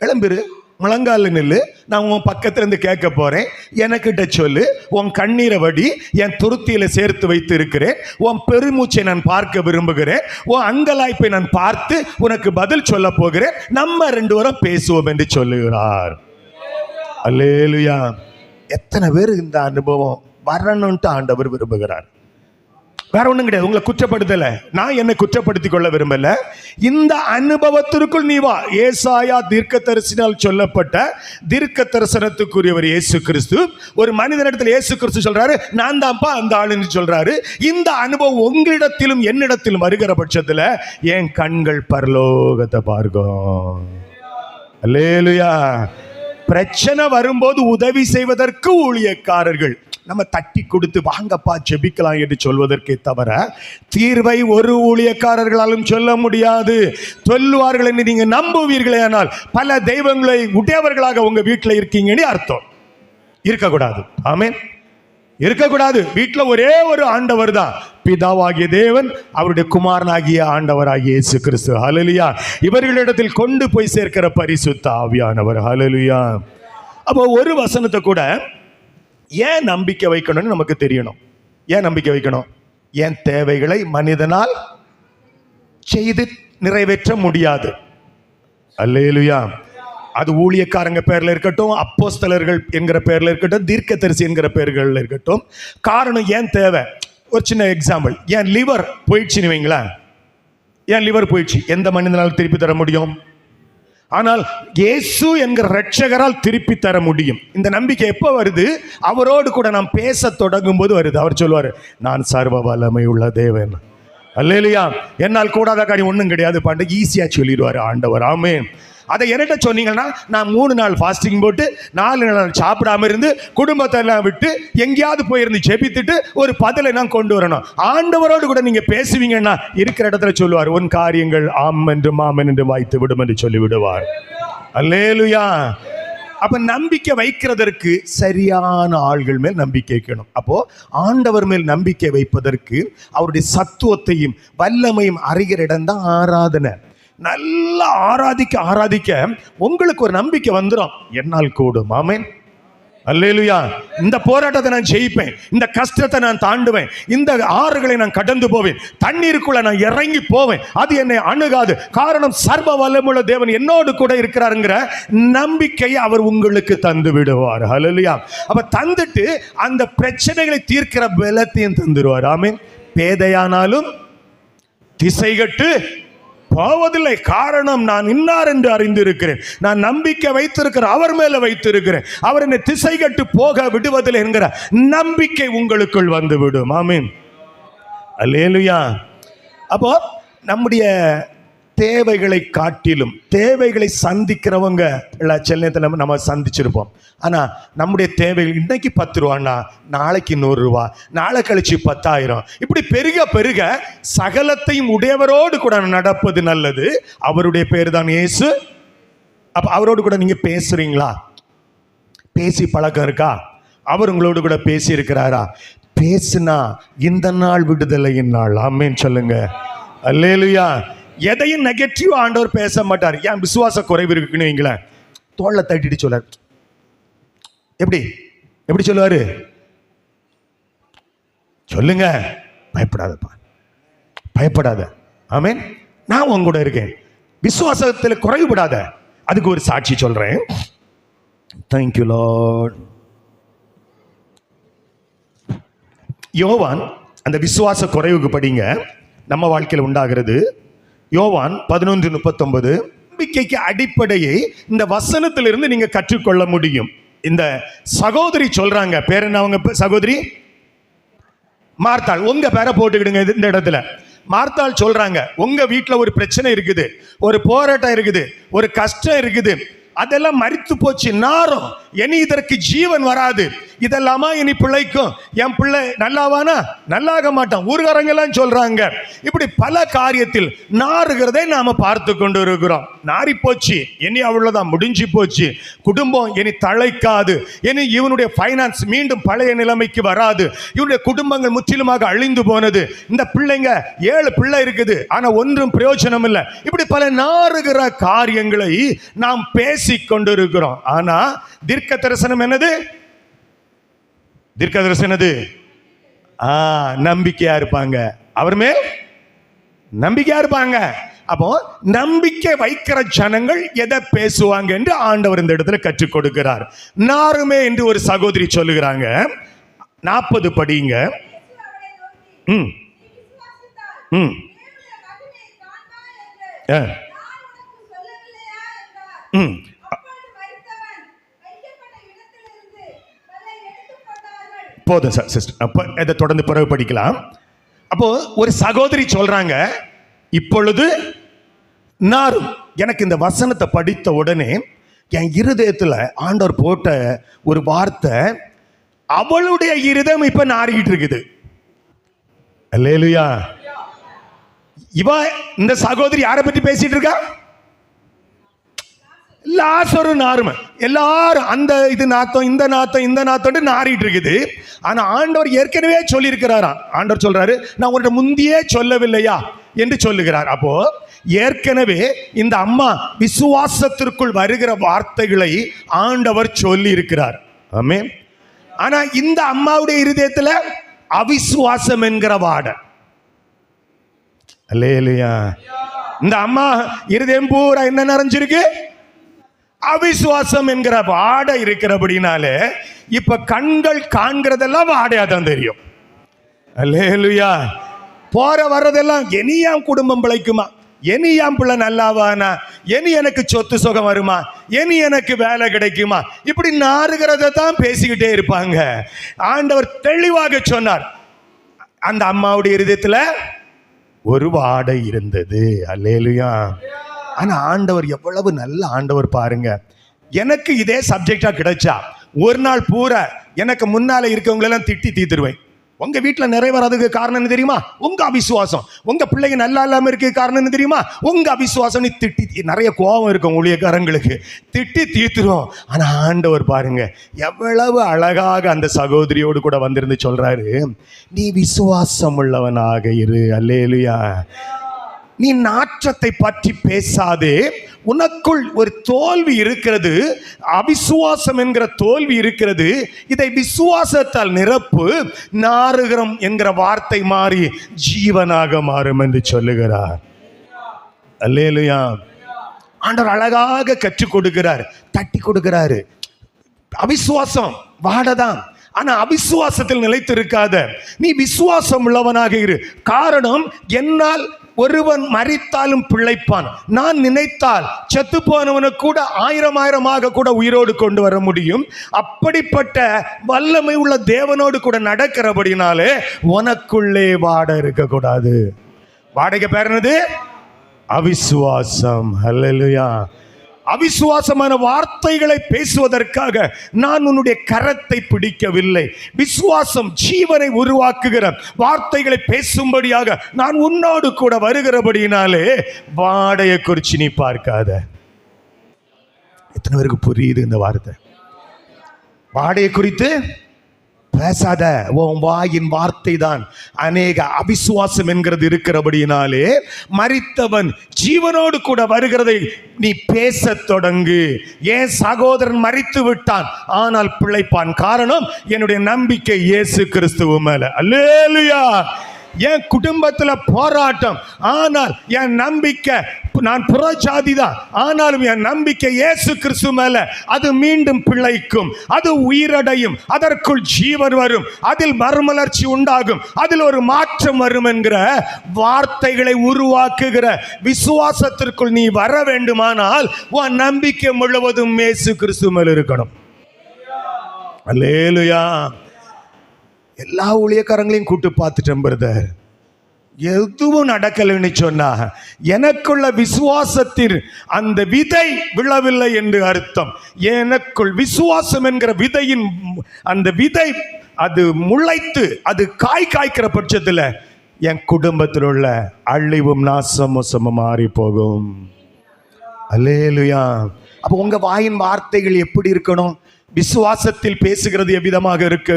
S1: எழும்பிரு, முழங்கால நில்லு, நான் உன் பக்கத்துல இருந்து கேட்க போறேன், எனக்கிட்ட சொல்லு, உன் கண்ணீரை வடி, என் துருத்தியில சேர்த்து வைத்து இருக்கிறேன், உன் பெருமூச்சை நான் பார்க்க விரும்புகிறேன், உன் அங்கலாய்ப்பை நான் பார்த்து உனக்கு பதில் சொல்ல போகிறேன், நம்ம 2 பேரும் பேசுவோம் என்று சொல்லுகிறார். அல்லேலூயா. எத்தனை பேர் இந்த அனுபவம் வரணும்ட்டு ஆண்டவர் விரும்புகிறார். வேற ஒண்ணும் கிடையாது. உங்களை குற்றப்படுத்தல, நான் என்னை குற்றப்படுத்திக் கொள்ள விரும்பல. இந்த அனுபவத்திற்குள் நீ வா. ஏசாயா தீர்க்கதரிசினால் சொல்லப்பட்ட தீர்க்க தரிசனத்துக்குரியவர் இயேசு கிறிஸ்து. ஒரு மனிதனிடத்தில் இயேசு கிறிஸ்து சொல்றாரு, நான் தான்ப்பா அந்த ஆளுன்னு சொல்றாரு. இந்த அனுபவம் உங்களிடத்திலும் என்னிடத்திலும் வருகிற பட்சத்துல என் கண்கள் பரலோகத்தை பார்க்கும். அல்லேலூயா. பிரச்சனை வரும்போது உதவி செய்வதற்கு ஊழியக்காரர்கள் நம்ம தட்டி கொடுத்து வாங்கப்பா ஜெபிக்கலாம் என்று சொல்வதற்கே தவிர தீர்வை ஒரு ஊழியக்காரர்களாலும் சொல்ல முடியாது. சொல்லுவார்கள் என்று நீங்க நம்புவீர்களே, ஆனால் பல தெய்வங்களை உடையவர்களாக உங்க வீட்டில் இருக்கீங்கன்னு அர்த்தம். இருக்கக்கூடாது. ஆமென். இருக்கக்கூடாது. வீட்டில் ஒரே ஒரு ஆண்டவர் தான், பிதாவாகிய தேவன், அவருடைய குமாரனாகிய ஆண்டவராகிய இயேசு கிறிஸ்து. ஹல்லேலூயா. இவர்களிடத்தில் கொண்டு போய் சேர்க்கிற பரிசுத்த ஆவியானவர். ஹல்லேலூயா. அப்போ ஒரு வசனத்தை கூட ஏன் நம்பிக்கை வைக்கணும்னு நமக்கு தெரியணும். ஏன் நம்பிக்கை வைக்கணும்? என் தேவைகளை மனிதனால் செய்து நிறைவேற்ற முடியாது. அல்லேலூயா. அது ஊழியக்காரங்க பேர்ல இருக்கட்டும், அப்போஸ்தலர்கள் என்கிற பேர்ல இருக்கட்டும், தீர்க்கதரிசி என்கிற பேர்கள் இருக்கட்டும். காரணம் ஏன் தேவை? ஒரு சின்ன எக்ஸாம்பிள். என் லிவர் போயிடுச்சுன்னு வைங்களேன். என் லிவர் போயிடுச்சு, எந்த மனிதனால் திருப்பி தர முடியும்? ஆனால் இயேசு என்கிற ரட்சகரால் திருப்பி தர முடியும். இந்த நம்பிக்கை எப்போ வருது? அவரோடு கூட நாம் பேச தொடங்கும் போது வருது. அவர் சொல்லுவார், நான் சர்வ வல்லமை உள்ள தேவன். அல்லேலூயா. என்னால் கூடாத காரியம் ஒன்றும் கிடையாது பாண்டு ஈஸியா சொல்லிடுவார் ஆண்டவர். ஆமென். அதை என்கிட்ட சொன்னீங்கன்னா நான் 3 நாள் ஃபாஸ்டிங் போட்டு 4 நாள் சாப்பிடாம இருந்து குடும்பத்தை எல்லாம் விட்டு எங்கேயாவது போயிருந்து ஜெபித்துட்டு ஒரு பதிலை நான் கொண்டு வரணும். ஆண்டவரோடு கூட நீங்க பேசுவீங்கன்னா இருக்கிற இடத்துல சொல்லுவார், உன் காரியங்கள் ஆம் என்று மாமன் என்று வாய்த்து விடும் என்று சொல்லி விடுவார். அல்லேலூயா. அப்ப நம்பிக்கை வைக்கிறதற்கு சரியான ஆள்கள் மேல் நம்பிக்கை வைக்கணும். அப்போ ஆண்டவர் மேல் நம்பிக்கை வைப்பதற்கு அவருடைய சத்துவத்தையும் வல்லமையும் அறிகிற இடம் தான் ஆராதனை. நல்லா ஆராதிக்க உங்களுக்கு ஒரு நம்பிக்கை வந்துடும், என்னால் கூடும். ஆமென். அல்லேலூயா. இந்த போராட்டத்தை நான் ஜெயிப்பேன், இந்த கஷ்டத்தை நான் தாண்டுவேன், இந்த ஆறுகளை நான் கடந்து போவேன், தண்ணீருக்குள்ள நான் இறங்கி போவேன், அது என்னை அணுகாது. காரணம் சர்வ வல்லமையுள்ள தேவன் என்னோடு கூட இருக்கிறாருங்கிற நம்பிக்கையை அவர் உங்களுக்கு தந்து விடுவார். அல்லேலூயா. அப்ப தந்துட்டு அந்த பிரச்சனைகளை தீர்க்கிற பலத்தையும் தந்துடுவார். ஆமென். பேதையானாலும் திசைகட்டு போவதில்லை. காரணம் நான் இன்னார் என்று அறிந்திருக்கிறேன், நான் நம்பிக்கை வைத்திருக்கிறேன், அவர் மேல வைத்திருக்கிறேன், அவர் என்னை திசை கட்டு போக விடுவதில்லை என்கிற நம்பிக்கை உங்களுக்குள் வந்து விடும். ஆமென். அல்லேலூயா. அப்போ நம்முடைய தேவைகளை காட்டிலும் தேவைகளை சந்திக்கிறவங்க சில நேரத்தில் நம்ம சந்திச்சிருப்போம். ஆனால் நம்முடைய தேவைகள் இன்னைக்கு 10 ரூபான்னா நாளைக்கு 100 ரூபா, நாளை கழிச்சு 10,000, இப்படி பெருக பெருக சகலத்தையும் உடையவரோடு கூட நடப்பது நல்லது. அவருடைய பேர் தான் இயேசு. அப்ப அவரோடு கூட நீங்க பேசுறீங்களா? பேசி பழக்கம் இருக்கா? அவர் உங்களோடு கூட பேசி இருக்கிறாரா? பேசினா இந்த நாள் விடுதலையின் நாள். ஆமென் சொல்லுங்க. அல்லேலூயா. எதையும் நெகட்டிவ் ஆண்டவர் பேச மாட்டார். ஏன் விசுவாச குறைவு இருக்குன்னு வைங்களேன், தோளை தட்டிட்டு சொல்றார். எப்படி சொல்லுவாரு? சொல்லுங்க, பயப்படாதப்பா, பயப்படாத. ஆமென். நான் உங்க கூட இருக்கேன், விசுவாசத்தில் குறைவுபடாத. அதுக்கு ஒரு சாட்சி சொல்றேன். Thank you Lord. யோவான் அந்த விசுவாச குறைவுக்கு படிங்க, நம்ம வாழ்க்கையில் உண்டாகிறது. யோவான் 11:39. நம்பிக்கைக்கு அடிப்படையை இந்த வசனத்திலிருந்து நீங்க கற்றுக்கொள்ள முடியும். இந்த சகோதரி சொல்றாங்க, பேர் என்ன அவங்க சகோதரி? மார்த்தாள். உங்க பேரை போட்டுக்கிடுங்க இந்த இடத்துல. மார்த்தாள் சொல்றாங்க, உங்க வீட்டில் ஒரு பிரச்சனை இருக்குது, ஒரு போராட்டம் இருக்குது, ஒரு கஷ்டம் இருக்குது, அதெல்லாம் மரித்து போச்சு, நாரும், இனி இதற்கு ஜீவன் வராது, இதெல்லாமா இனி பிள்ளைக்கும், என் பிள்ளை நல்லாவானா? நல்லாக மாட்டான், ஊர்காரங்கெல்லாம் சொல்றாங்க. இப்படி பல காரியத்தில் நாறுகிறதை நாம பார்த்து கொண்டு இருக்கிறோம். நாரி போச்சு, இனி அவ்வளவுதான், முடிஞ்சு போச்சு, குடும்பம் இனி தழைக்காது, இனி இவனுடைய பைனான்ஸ் மீண்டும் பழைய நிலைமைக்கு வராது, இவனுடைய குடும்பங்கள் முற்றிலுமாக அழிந்து போனது, இந்த பிள்ளைங்க 7 பிள்ளை இருக்குது ஆனா ஒன்றும் பிரயோஜனம் இல்லை. இப்படி பல நாறுகிற காரியங்களை நாம் பேசி கொண்டிருக்கிறோம். ஆனா தீர்க்க தரிசனம் என்னது? தீர்க்க தரிசனம் என்னது? நம்பிக்கையா இருப்பாங்க, அவர் மேல் நம்பிக்கையா இருப்பாங்க. அப்போ நம்பிக்கை வைக்கிற ஜனங்கள் எதை பேசுவாங்க என்று ஆண்டவர் இந்த இடத்துல கற்றுக் கொடுக்கிறார். நாருமே என்று ஒரு சகோதரி சொல்லுகிறாங்க. 40 படிங்க. ம் ம் ம் போதும் சார் சிஸ்டர், அப்போ இதை தொடர்ந்து பிறகு படிக்கலாம். அப்போ ஒரு சகோதரி சொல்றாங்க, இப்பொழுது நாரும். எனக்கு இந்த வசனத்தை படித்த உடனே என் இருதயத்தில் ஆண்டவர் போட்ட ஒரு வார்த்தை, அவளுடைய இருதயம் இப்ப நாறிக்கிட்டு இருக்குது. அல்லேலூயா. இவ இந்த சகோதரி யாரை பற்றி பேசிட்டு இருக்கா? லாசரு நாரும. எல்லாரும் அந்த இது நாத்தம், இந்த நாத்தம், இந்த நாத்தம் நாறிட்டு இருக்குது. ஆனா ஆண்டவர் ஏற்கனவே சொல்லி இருக்கிறாராம். ஆண்டவர் சொல்றாரு, நான் உன்கிட்ட முந்தியே சொல்லவில்லையா என்று சொல்லுகிறார். அப்போ ஏற்கனவே இந்த அம்மா விசுவாசத்திற்குள் வருகிற வார்த்தைகளை ஆண்டவர் சொல்லி இருக்கிறார். ஆமென். ஆனா இந்த அம்மாவுடைய இருதயத்துல அவிசுவாசம் என்கிற வாடை. அல்லேலூயா. இந்த அம்மா இருதயம் பூரா என்ன நிறைஞ்சிருக்கு? அவிசுவாசம் என்கிற வாடை இருக்கிறபடினாலே இப்ப கண்கள் காண்கிறதெல்லாம் வாடையாதான் தெரியும். அல்லேலூயா. போற வர்றதெல்லாம் இனியாம் குடும்பம் பிழைக்குமா, இனியாம் பிள்ளை நல்லாவானா, இனி எனக்கு சொத்து சுகம் வருமா, இனி எனக்கு வேலை கிடைக்குமா, இப்படி நாறுகிறத தான் பேசிக்கிட்டே இருப்பாங்க. ஆண்டவர் தெளிவாக சொன்னார், அந்த அம்மாவுடைய இருதயத்துல ஒரு வாடை இருந்தது. அல்லேலூயா. ஆனா ஆண்டவர் எவ்வளவு நல்ல ஆண்டவர் பாருங்க. எனக்கு இதே சப்ஜெக்டா கிடைச்சா ஒரு நாள் பூரா எனக்கு முன்னால இருக்கவங்களெல்லாம் திட்டி தீர்த்துருவேன். உங்க வீட்டில் நிறைவேறாததுக்கு காரணம் என்ன தெரியுமா? உங்க அவிசுவாசம். உங்க பிள்ளைங்க நல்லா இல்லாம இருக்கு காரணம் என்ன தெரியுமா? உங்க அவிசுவாசம். நீ திட்டி, நிறைய கோபம் இருக்கும் ஊழியக்காரங்களுக்கு, திட்டி தீர்த்துரும். ஆனா ஆண்டவர் பாருங்க எவ்வளவு அழகாக அந்த சகோதரியோடு கூட வந்திருந்து சொல்றாரு, நீ விசுவாசம் உள்ளவனாக இரு. அல்லேலூயா. நீ நாற்றத்தை பற்றி பேசாதே, உனக்குள் ஒரு தோல்வி இருக்கிறது, அவிசுவாசம் என்கிற தோல்வி இருக்கிறது, இதை விசுவாசத்தால் நிரப்பு, நாறுகிறோம் என்கிற வார்த்தை மாறி ஜீவனாக மாறும் என்று சொல்லுகிறார். அல்லேலூயா. ஆண்டவர் அழகாக கற்றுக் கொடுக்கிறார், தட்டி கொடுக்கிறாரு. அவிசுவாசம் வாடதான், ஆனா அவிசுவாசத்தில் நிலைத்து இருக்காத, நீ விசுவாசம் உள்ளவனாக இரு. காரணம், என்னால் ஒருவன் மரித்தாலும் பிழைப்பான், நான் நினைத்தால் செத்து போனவனை கூட 1000 கூட உயிரோடு கொண்டு வர முடியும். அப்படிப்பட்ட வல்லமை உள்ள தேவனோடு கூட நடக்கிறபடினாலே உனக்குள்ளே வாடை இருக்கக்கூடாது. வாடகை பேர் என்னது? அவிசுவாசம். அல்லேலூயா. அவிசுவாசமான வார்த்தைகளை பேசுவதற்காக நான் உன்னுடைய கரத்தை பிடிக்கவில்லை. விசுவாசம் ஜீவனை உருவாக்குகிற வார்த்தைகளை பேசும்படியாக நான் உன்னோடு கூட வருகிறபடினாலே வாடையை குறித்து நீ பார்க்காத. எத்தனை பேருக்கு புரியுது இந்த வார்த்தை? வாடையை குறித்து பேசாத. உன் வாயின் வார்த்தை தான் அநேக அவிசுவாசம் என்கிறது இருக்கிறபடினாலே மரித்தவன் ஜீவனோடு கூட வருகிறதை நீ பேச தொடங்கு. என் சகோதரன் மரித்து விட்டான் ஆனால் பிழைப்பான், காரணம் என்னுடைய நம்பிக்கை இயேசு கிறிஸ்துவ மேல. அல்லேலூயா. என் குடும்பத்துல போராட்டம், ஆனால் என் நம்பிக்கை நான் புறஜாதி தான், ஆனாலும் என் நம்பிக்கை இயேசு கிறிஸ்து மேல. அது மீண்டும் பிழைக்கும், அது உயிரடையும், அதற்குள் ஜீவன் வரும், அதில் மறுமலர்ச்சி உண்டாகும், அதில் ஒரு மாற்றம் வரும் என்கிற வார்த்தைகளை உருவாக்குகிற விசுவாசத்திற்குள் நீ வர வேண்டுமானால் உன் நம்பிக்கை முழுவதும் இயேசு கிறிஸ்து மேல் இருக்கணும். அல்லேலூயா. எல்லா ஊழியக்காரங்களையும் கூட்டு பார்த்துட்டேன் பிரதர், எதுவும் நடக்கலைன்னு சொன்னா எனக்குள்ள விசுவாசத்தில் அந்த விதை விழவில்லை என்று அர்த்தம். எனக்குள் விசுவாசம் என்கிற விதையின் அந்த விதை அது முளைத்து அது காய்க்கிற பட்சத்தில் என் குடும்பத்தில் உள்ள அழிவும் நாசமும் மாறி போகும். அல்லேலூயா. அப்போ உங்க வாயின் வார்த்தைகள் எப்படி இருக்கணும்? விசுவாசத்தில் பேசுகிறது எவ்விதமாக இருக்கு,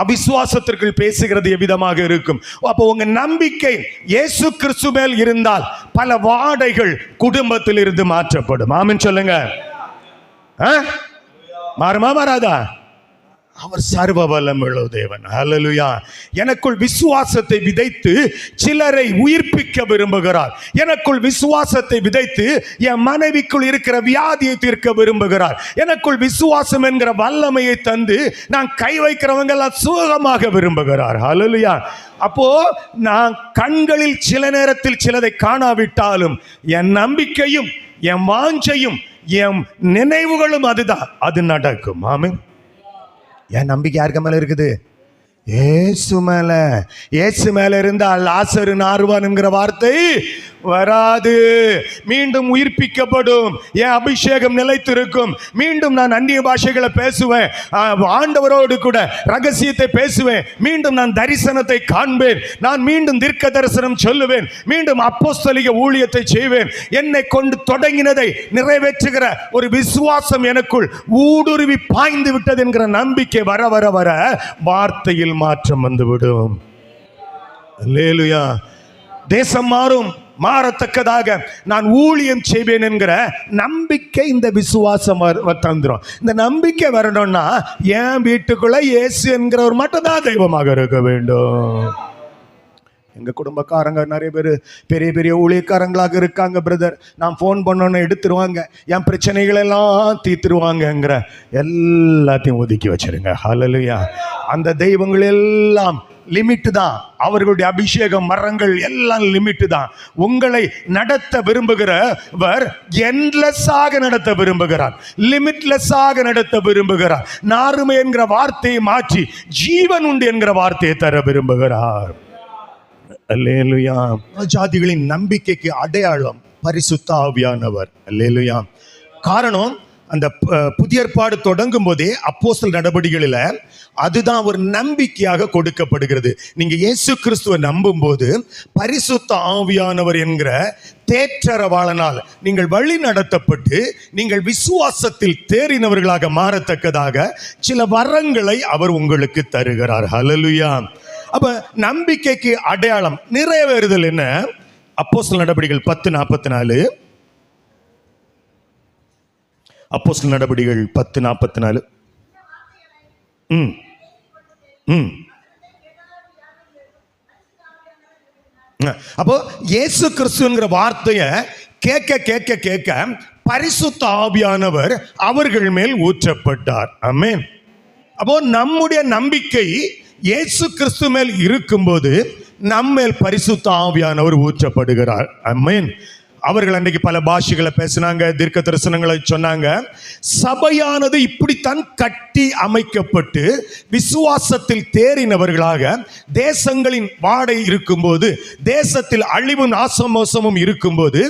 S1: அவிசுவாசத்திற்குள் பேசுகிறது எவ்விதமாக இருக்கும். அப்போ உங்க நம்பிக்கை இயேசு கிறிஸ்து மேல் இருந்தால் பல வாடைகள் குடும்பத்தில் இருந்து மாற்றப்படும். ஆமென் சொல்லுங்க. மாறுமா மாறாதா? அவர் சர்வ வல்லமையுள்ள தேவன். ஹல்லேலூயா. எனக்குள் விசுவாசத்தை விதைத்து சிலரை உயிர்ப்பிக்க விரும்புகிறார். எனக்குள் விசுவாசத்தை விதைத்து என் மனைவிக்குள் இருக்கிற வியாதியை தீர்க்க விரும்புகிறார். எனக்குள் விசுவாசம் என்கிற வல்லமையை தந்து நான் கை வைக்கிறவங்க எல்லாம் சுகமாக விரும்புகிறார். ஹல்லேலூயா. அப்போ நான் கண்களில் சில நேரத்தில் சிலதை காணாவிட்டாலும் என் நம்பிக்கையும் என் வாஞ்சையும் என் நினைவுகளும் அதுதான், அது நடக்கும். ஆமென். என் நம்பிக்கை யாருக்கு மேல இருக்குது? ஏசு மேல. ஏசு மேல இருந்தால் லாசரு நாறுவான் என்கிற வார்த்தை வராது. மீண்டும் உயிர்ப்பிக்கப்படும், என் அபிஷேகம் நிலைத்திருக்கும். மீண்டும் நான் அந்நிய பாஷைகளை பேசுவேன், ஆண்டவரோடு கூட ரகசியத்தை பேசுவேன். மீண்டும் நான் தரிசனத்தை காண்பேன். நான் மீண்டும் தீர்க்க தரிசனம் சொல்லுவேன். மீண்டும் அப்போஸ்தலிக ஊழியத்தை செய்வேன். என்னை கொண்டு தொடங்கினதை நிறைவேற்றுகிற ஒரு விசுவாசம் எனக்குள் ஊடுருவி பாய்ந்து விட்டது என்கிற நம்பிக்கை வர வர வர வார்த்தையில் மாற்றம் வந்துவிடும். அல்லேலூயா. தேசம் மாறும், மாறத்தக்கதாக நான் ஊழியம் செய்வேன் என்கிற நம்பிக்கை இந்த விசுவாசம் தந்துடும். இந்த நம்பிக்கை வரணும்னா என் வீட்டுக்குள்ள இயேசு என்கிறவர் மட்டும் தான் தெய்வமாக இருக்க வேண்டும். எங்க குடும்பக்காரங்க நிறைய பேர் பெரிய பெரிய ஊழியக்காரங்களாக இருக்காங்க பிரதர். நான் ஃபோன் பண்ணோன்னு எடுத்துருவாங்க, என் பிரச்சனைகள் எல்லாம் தீர்த்துருவாங்கங்கிற எல்லாத்தையும் ஒதுக்கி வச்சிருங்க. ஹல்லேலூயா. அந்த தெய்வங்கள் எல்லாம் லிமிட் தான். அவர்களுடைய அபிஷேகம் மரங்கள் எல்லாம் லிமிட் தான். உங்களை நடத்த விரும்புகிறவர் என்லெஸ்ஸாக நடத்த விரும்புகிறார், லிமிட்லெஸ்ஸாக நடத்த விரும்புகிறார். நாருமை என்கிற வார்த்தையை மாற்றி ஜீவன் உண்டு என்கிற வார்த்தையை தர விரும்புகிறார். அல்லேலூயா. ஜாதிகளின் நம்பிக்கைக்கு அடையாளம் பரிசுத்த ஆவியானவர். அல்லேலூயா. காரணம், அந்த புதிய ஏற்பாடு தொடங்கும் போதே அப்போஸ்தலர் நடபடிகளில் அதுதான் ஒரு நம்பிக்கையாக கொடுக்கப்படுகிறது. நீங்க இயேசு கிறிஸ்துவை நம்பும் போது பரிசுத்த ஆவியானவர் என்கிற தேற்றரவாளனால் நீங்கள் வழி நடத்தப்பட்டு நீங்கள் விசுவாசத்தில் தேறினவர்களாக மாறத்தக்கதாக சில வரங்களை அவர் உங்களுக்கு தருகிறார். ஹல்லேலூயா. அப்ப நம்பிக்கைக்கு அடையாளம் நிறைவேறுதல் என்ன? அப்போஸ்தலர் நடபடிகள் 10:44. அப்போஸ்தலர் நடபடிகள் 10:44. அப்போ இயேசு கிறிஸ்துங்கிற வார்த்தையை கேட்க கேட்க கேட்க பரிசுத்த ஆவியானவர் அவர்கள் மேல் ஊற்றப்பட்டார். ஆமென். அப்போ நம்முடைய நம்பிக்கை இயேசு கிறிஸ்து மேல் இருக்கும்போது நம்மேல் பரிசுத்த ஆவியானவர் ஊற்றப்படுகிறார். ஆமென். அவர்கள் அன்றைக்கு பல பாஷைகளை பேசினாங்க, தீர்க்க தரிசனங்களை சொன்னாங்க. சபையானது இப்படித்தான் கட்டி அமைக்கப்பட்டு விசுவாசத்தில் தேறினவர்களாக தேசங்களின் வாடை இருக்கும்போது, தேசத்தில் அழிவும் நாசமோசமும் இருக்கும்போது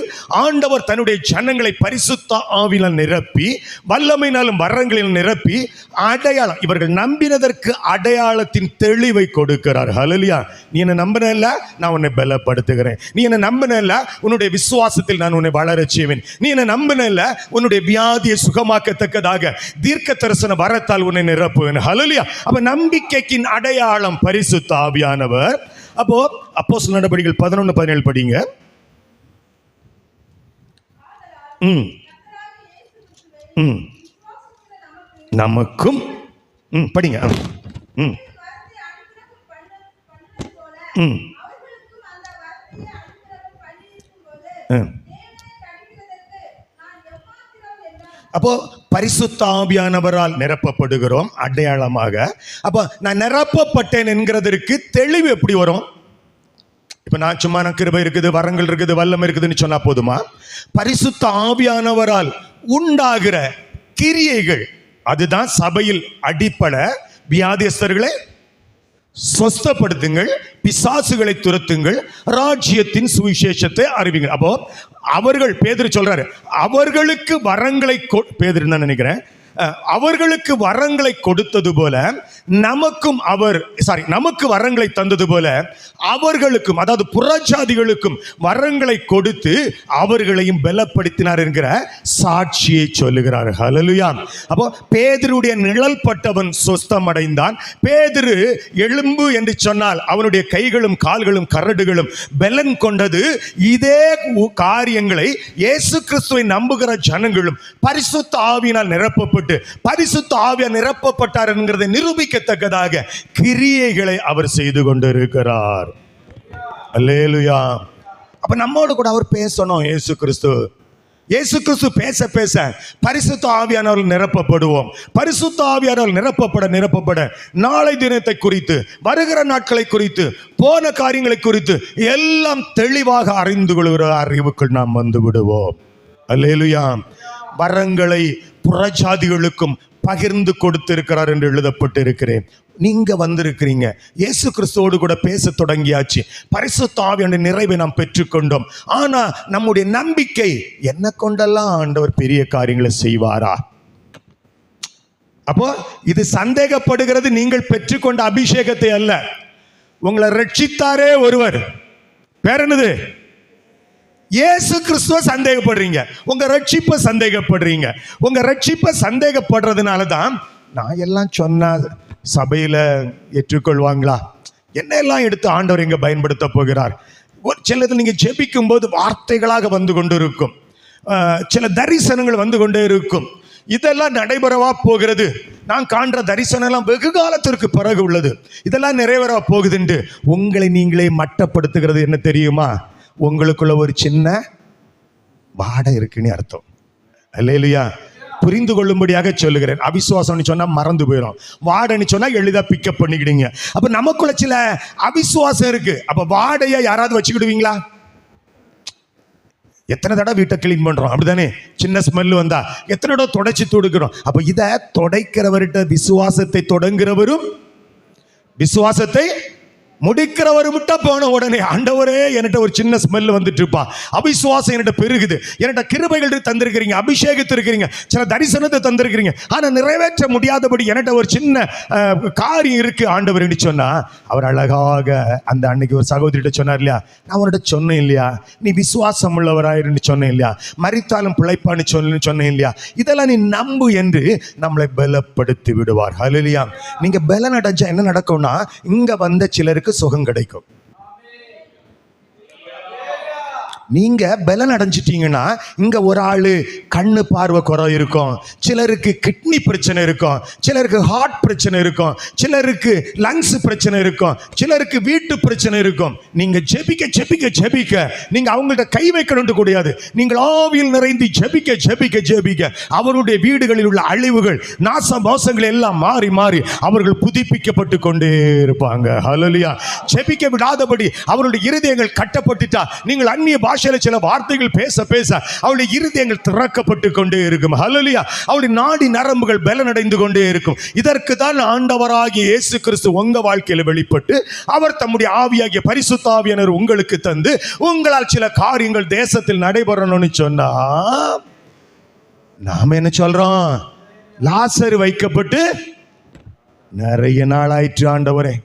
S1: ஆண்டவர் தன்னுடைய ஜனங்களை பரிசுத்த ஆவியால் நிரப்பி வல்லமையினாலும் வரங்களில் நிரப்பி அடையாளம், இவர்கள் நம்பினதற்கு அடையாளத்தின் தெளிவை கொடுக்கிறார். ஹல்லேலூயா. நீ என்ன நம்பினல்ல, நான் உன்னை பலப்படுத்துகிறேன். நீ என்ன நம்பினல்ல, உன்னுடைய விசுவாச நான் உன்னை வளரச் செய்வேன். நீ என்ன நம்பினல்ல, உன்னுடைய வியாதியை சுகமாக்கத்தக்கதாக தீர்க்க தரிசன வரத்தால் உன்னை நிரப்புவேன். ஹல்லேலூயா. அப்ப நம்பிக்கைக்கின் அடையாளம் பரிசுத்த ஆவியானவர். அப்போ அப்போஸ்தலர் நடபடிகள் 11:17 படிங்க. நமக்கும் படிங்க. அப்போ பரிசுத்த ஆவியானவரால் நிரப்பப்படுகிறோம் அடையாளமாக. அப்போ நான் நிரப்பப்பட்டேன் என்கிறதற்கு தெளிவு எப்படி வரும்? இப்ப நான் சும்மா கிருபை இருக்குது, வரங்கள் இருக்குது, வல்லம் இருக்குதுன்னு சொன்னா போதுமா? பரிசுத்த ஆவியானவரால் உண்டாகிற கிரியைகள், அதுதான் சபையில் அடிப்படை. வியாதியஸ்தர்களை சொஸ்தப்படுத்துங்கள், பிசாசுகளை துரத்துங்கள், ராஜ்யத்தின் சுவிசேஷத்தை அறிவிங்கள். அப்போ அவர்கள், பேதுரு சொல்றாரு, அவர்களுக்கு வரங்களை, பேதுரு தான் நினைக்கிறேன், அவர்களுக்கு வரங்களை கொடுத்தது போல நமக்கும் நமக்கு வரங்களை தந்தது போல அவர்களுக்கும், அதாவது புறஜாதிகளுக்கும் வரங்களை கொடுத்து அவர்களையும் பலப்படுத்தினார் என்கிற சாட்சியை சொல்லுகிறார். ஹல்லேலூயா. அப்போ பேதுருடைய நிழல் பட்டவன் சொஸ்தம் அடைந்தான். பேதுரு எலும்பு என்று சொன்னால் அவனுடைய கைகளும் கால்களும் கரடுகளும் பலன் கொண்டது. இதே காரியங்களை இயேசு கிறிஸ்துவை நம்புகிற ஜனங்களும் பரிசுத்த ஆவியினால் நிரப்பப்பட்டு பரிசுத்த ஆவியால் நிரப்பப்பட்டார் என்கிறதை நிரூபிக்கத்தக்கதாக கிரியைகளை அவர் செய்து கொண்டிருக்கிறார். அல்லேலூயா. அப்ப நம்மோடு கூட அவர் பேசணும். இயேசு கிறிஸ்து பேச பேச பரிசுத்த ஆவியானவர்கள் நிரப்பப்படுவோம். பரிசுத்த ஆவியானவர்கள் நிரப்பப்பட நாளை தினத்தை குறித்து, வருகிற நாட்களை குறித்து, போன காரியங்களை குறித்து எல்லாம் தெளிவாக அறிந்து கொள்கிற அறிவுக்குள் நாம் வந்து விடுவோம். அல்லேலூயா. வரங்களை புறஜாதிகளுக்கும் பகிர்ந்து கொடுத்திருக்கிறார் என்று எழுதப்பட்டிருக்கிறேன். நீங்க வந்திருக்கிறீங்க, இயேசு கிறிஸ்துவோடு கூட பேச தொடங்கியாச்சு, பரிசுத்த ஆவியானவரின் நிறைவை நாம் பெற்றுக்கொண்டோம். ஆனா நம்முடைய நம்பிக்கை என்ன கொண்டெல்லாம் ஆண்டவர் பெரிய காரியங்களை செய்வாரா? அப்போ இது சந்தேகப்படுகிறது நீங்கள் பெற்றுக்கொண்ட அபிஷேகத்தை அல்ல. உங்களை ரட்சித்தாரே ஒருவர், வேற என்னது? இயேசு கிறிஸ்துவ சந்தேகப்படுறீங்க, உங்க ரட்சிப்பை சந்தேகப்படுறீங்க. உங்க ரட்சிப்பை சந்தேகப்படுறதுனால தான் நான் எல்லாம் சொன்ன சபையில ஏற்றுக்கொள்வாங்களா, என்னெல்லாம் எடுத்து ஆண்டவர் எங்க பயன்படுத்த போகிறார். சிலது நீங்க ஜெபிக்கும் போது வார்த்தைகளாக வந்து கொண்டு இருக்கும், சில தரிசனங்கள் வந்து கொண்டே இருக்கும். இதெல்லாம் நடைபெறவா போகிறது? நான் காண்ற தரிசனம் எல்லாம் வெகு காலத்திற்கு பிறகு உள்ளது, இதெல்லாம் நிறைவேறவா போகுதுண்டு உங்களை நீங்களே மட்டப்படுத்துகிறது என்ன தெரியுமா? உங்களுக்குள்ள ஒரு சின்ன வாடை இருக்குன்னு அர்த்தம். அல்லேலூயா. புரிந்து கொள்ளும்படியாக சொல்லுகிறேன். அவிசுவாசம்னு சொன்னா மறந்து போயிடும், வாடைன்னு சொன்னா எளிதா பிக்கப் பண்ணிக்கிடுங்க. அப்ப நமக்குள்ள சில அவிசுவாசம் இருக்கு. அப்ப வாடையை யாராவது வச்சுக்கிடுவீங்களா? எத்தனை தடவை வீட்டை கிளீன் பண்றோம், அப்படித்தானே? சின்ன ஸ்மெல் வந்தா எத்தனை தடவை தொடச்சி தொடுக்கிறோம். அப்ப இதை தொடைக்கிறவர்கிட்ட விசுவாசத்தை தொடங்குறவரும் விசுவாசத்தை முடிக்கிறவர் விட்டா போன உடனே ஆண்டவரே என்கிட்ட ஒரு சின்ன ஸ்மெல் வந்துட்டு இருப்பா, அவிசுவாசம் என்கிட்ட பெருகுது, என்கிட்ட கிருபைகள் தந்திருக்கிறீங்க, அபிஷேகத்தை இருக்கிறீங்க, சில தரிசனத்தை தந்திருக்கிறீங்க, ஆனா நிறைவேற்ற முடியாதபடி என்கிட்ட ஒரு சின்ன காரியம் இருக்கு ஆண்டவர் என்று சொன்னா, அவர் அழகாக அந்த அன்னைக்கு ஒரு சகோதரிட்ட சொன்னார் இல்லையா, நான் அவர்கிட்ட சொன்னேன் இல்லையா, நீ விசுவாசம் உள்ளவராயிருந்து சொன்னேன் இல்லையா, மரித்தாலும் பிழைப்பான்னு சொன்னேன் இல்லையா, இதெல்லாம் நீ நம்பு என்று நம்மளை பலப்படுத்தி விடுவார். ஹல்லேலூயா. நீங்க பலன் அடைஞ்சா என்ன நடக்கும்னா, இங்க வந்த சிலருக்கு சுகம் கிடைக்கும். நீங்க பலன் அடைஞ்சிட்டீங்கன்னா இங்க ஒரு ஆளு கண்ணு பார்வை குறை இருக்கும், சிலருக்கு கிட்னி பிரச்சனை இருக்கும், சிலருக்கு ஹார்ட் பிரச்சனை இருக்கும், சிலருக்கு லங்ஸ் பிரச்சனை இருக்கும், சிலருக்கு வீட்டு பிரச்சனை இருக்கும். நீங்க ஜெபிக்க ஜெபிக்க ஜெபிக்க நீங்க அவங்கள்ட்ட கை வைக்கணும்னு கூடாது, நீங்கள் ஆவியில் நிறைந்து ஜெபிக்க ஜெபிக்க ஜெபிக்க அவருடைய வீடுகளில் உள்ள அழிவுகள், நாச மோசங்கள் எல்லாம் மாறி மாறி அவர்கள் புதுப்பிக்கப்பட்டு கொண்டே இருப்பாங்க. ஹல்லேலூயா. ஜெபிக்க விடாதபடி அவருடைய இருதயங்கள் கட்டப்பட்டுட்டா நீங்கள் அந்நிய சில வார்த்தைகள் பேச பேச அவளுடைய இருதயங்கள் திறக்கப்பட்டு கொண்டே இருக்கும். ஹல்லேலூயா. அவளுடைய நாடி நரம்புகள் பலனடைந்து கொண்டே இருக்கும். இதற்கு தான் ஆண்டவராகிய இயேசு கிறிஸ்து உங்க வாழ்க்கையில் வெளிப்பட்டு அவர் தம்முடைய ஆவியாகிய பரிசுத்த ஆவியானவர் உங்களுக்கு தந்து உங்களால் சில காரியங்கள் தேசத்தில் நடைபெறணும்னு சொன்னா, நாம என்ன சொல்றோம்? லாசர் வைக்கப்பட்டு நிறைய நாள் ஆயிற்று ஆண்டவரே,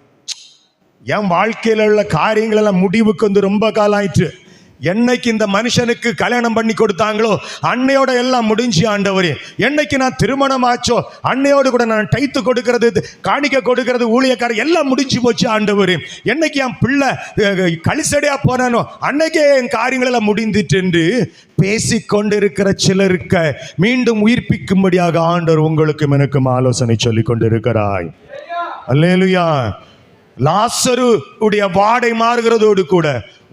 S1: என் வாழ்க்கையில் உள்ள காரியங்கள் எல்லாம் முடிவுக்கு வந்து ரொம்ப காலம் ஆயிற்று, என்னைக்கு இந்த மனுஷனுக்கு கல்யாணம் பண்ணி கொடுத்தாங்களோ அன்னையோட எல்லாம் முடிஞ்சு ஆண்டவரே, என்னைக்கு நான் திருமணம் ஆச்சோ அன்னையோடு கூட நான் டைத்து கொடுக்கிறது, காணிக்க கொடுக்கிறது, ஊழியக்காரர் எல்லாம் முடிஞ்சு போச்சு ஆண்டவரே, என்னைக்கு என் பிள்ளை கழிசடையா போனானோ அன்னைக்கே என் காரியங்கள் எல்லாம் முடிந்துட்டு என்று பேசிக்கொண்டிருக்கிற சிலருக்கு மீண்டும் உயிர்ப்பிக்கும்படியாக ஆண்டவர் உங்களுக்கும் எனக்கும் ஆலோசனை சொல்லிக் கொண்டிருக்கிறாய். அல்லேலூயா. லாசரு உடைய வாடை மாறுகிறதோடு கூட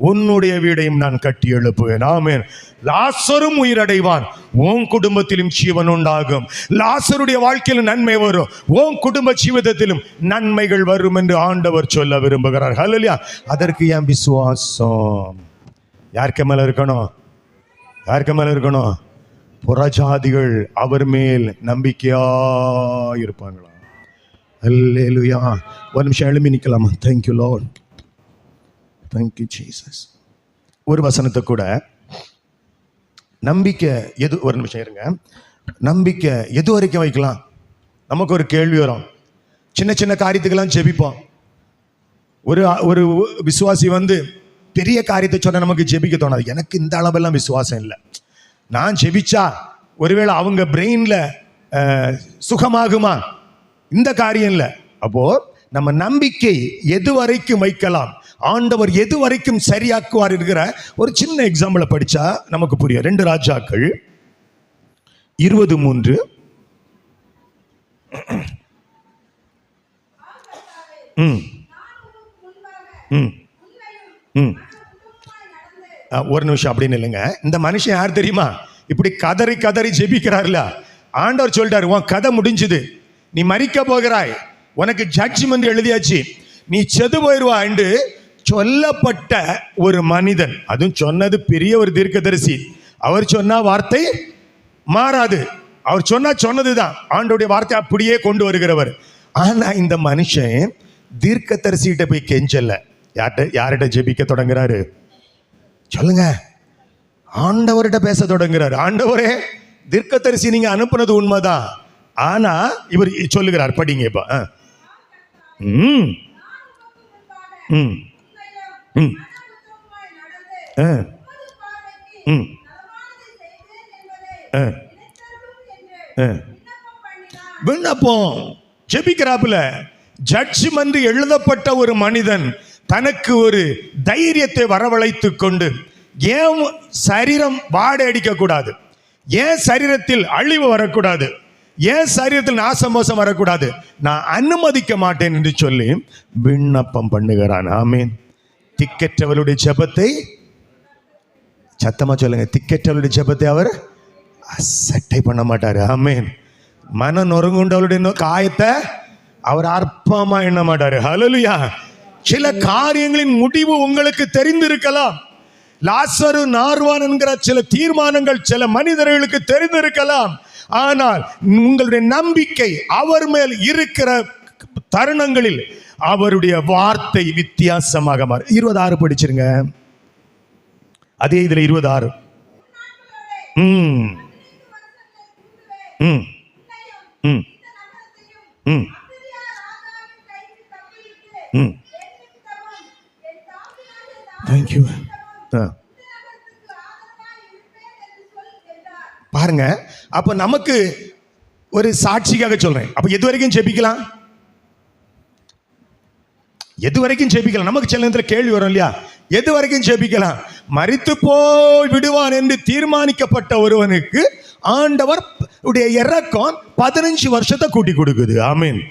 S1: உன்னுடைய வீடையும் நான் கட்டி எழுப்புவேன். ஆமென். லாசரும் உயிரடைவான், உன் குடும்பத்திலும் ஜீவன் உண்டாகும். லாசருடைய வாழ்க்கையிலும் நன்மை வரும், உன் குடும்ப ஜீவிதத்திலும் நன்மைகள் வரும் என்று ஆண்டவர் சொல்ல விரும்புகிறார். ஹல்லேலூயா. அதற்கு என் விசுவாசம் யாருக்கு மேல இருக்கணும்? யாருக்கு மேல இருக்கணும்? புறஜாதிகள் அவர் மேல் நம்பிக்கையா இருப்பாங்களா? ஹல்லேலூயா. ஒரு நிமிஷம் எழுப்பி நிற்கலாமா? Thank you lord, thank you Jesus. ஒரு வசனத்தை கூட நம்பிக்கை எது, ஒரு நிமிஷம் இருங்க, நம்பிக்கை எது வரைக்கும் வைக்கலாம்? நமக்கு ஒரு கேள்வி வரும். சின்ன சின்ன காரியத்துக்கெல்லாம் ஜெபிப்போம். ஒரு விசுவாசி வந்து பெரிய காரியத்தை சொன்னால் நமக்கு ஜெபிக்க தோணாது. எனக்கு இந்த அளவெல்லாம் விசுவாசம் இல்லை, நான் ஜெபிச்சா ஒருவேளை அவங்க பிரெயின்ல சுகமாகுமா, இந்த காரியம் இல்லை. அப்போ நம்ம நம்பிக்கை எது வரைக்கும் வைக்கலாம், ஆண்டவர் எது வரைக்கும் சரியாக்குவார் இருக்கிற ஒரு சின்ன எக்ஸாம்பிளை படிச்சா நமக்கு புரியும். 2 ராஜாக்கள் 23. ஒரு நிமிஷம் அப்படின்னு இல்லைங்க. இந்த மனுஷன் யார் தெரியுமா? இப்படி கதறி கதறி ஜெபிக்கிறார்ல, ஆண்டவர் சொல்லிட்டாரு, உன் கதை முடிஞ்சுது, நீ மரிக்க போகிறாய், உனக்கு ஜட்ஜ்மெண்ட் எழுதியாச்சு, நீ செது போயிடுவா என்று சொல்லப்பட்ட ஒரு மனிதன். அதுவும் சொன்னது பெரிய ஒரு தீர்க்கதரிசி. அவர் சொன்ன வார்த்தை மாறாது, அவர் சொன்னதுதான் ஆண்டவருடைய வார்த்தை அப்படியே கொண்டு வருகிறவர். ஆனா இந்த மனுஷன் தீர்க்கதரிசிகிட்ட போய் கெஞ்சல, யார்கிட்ட ஜெபிக்க தொடங்குறாரு சொல்லுங்க? ஆண்டவர்கிட்ட பேச தொடங்குறாரு. ஆண்டவரே, தீர்க்கதரிசி நீங்க அனுப்புனது உண்மைதான், ஆனா இவர் சொல்லுகிறார், படிங்க இப்ப. விண்ணப்பம் ஜெபிக்கிறாப்புல. ஜட்ஜ்மெண்ட் எழுதப்பட்ட ஒரு மனிதன் தனக்கு ஒரு தைரியத்தை வரவழைத்துக் கொண்டு, ஏன் சரீரம் வாடை அடிக்க கூடாது, ஏன் சரீரத்தில் அழிவு வரக்கூடாது, ஏன் சரீரத்தில் நாசமோசம் வரக்கூடாது, நான் அனுமதிக்க மாட்டேன் என்று சொல்லி விண்ணப்பம் பண்ணுகிறான். ஆமீன். திக்கற்றவளுடைய ஜெபத்தை, சத்தமா சொல்லுங்க, திக்கற்றவளுடைய ஜெபத்தை அவர் அசட்டை பண்ண மாட்டாரு. ஆமீன். மன நொறுங்குண்டவளுடைய காயத்தை அவர் அற்பமா எண்ண மாட்டாரு. ஹல்லேலூயா. சில காரியங்களின் முடிவு உங்களுக்கு தெரிந்திருக்கலாம். லாசரு நார்வான் என்கிற சில தீர்மானங்கள் சில மனிதர்களுக்கு தெரிந்திருக்கலாம். ஆனால் உங்களுடைய நம்பிக்கை அவர் மேல் இருக்கிற தருணங்களில் அவருடைய வார்த்தை வித்தியாசமாக மாறும். 26 படிச்சிருங்க. அதே இதுல 26. தேங்க்யூ. பாருங்க, அப்ப நமக்கு ஒரு சாட்சிக்காக சொல்றேன். அப்ப எது வரைக்கும் ஜெபிக்கலாம்? எது வரைக்கும் ஜெபிக்கலாம்? நமக்கு சில நேரத்தில் கேள்வி வரும் இல்லையா, எது வரைக்கும் ஜெபிக்கலாம்? மரித்து போய் விடுவான் என்று தீர்மானிக்கப்பட்ட ஒருவனுக்கு ஆண்டவர் உடைய இரக்கம் 15 வருஷத்தை கூட்டி கொடுக்குது. ஆமீன்.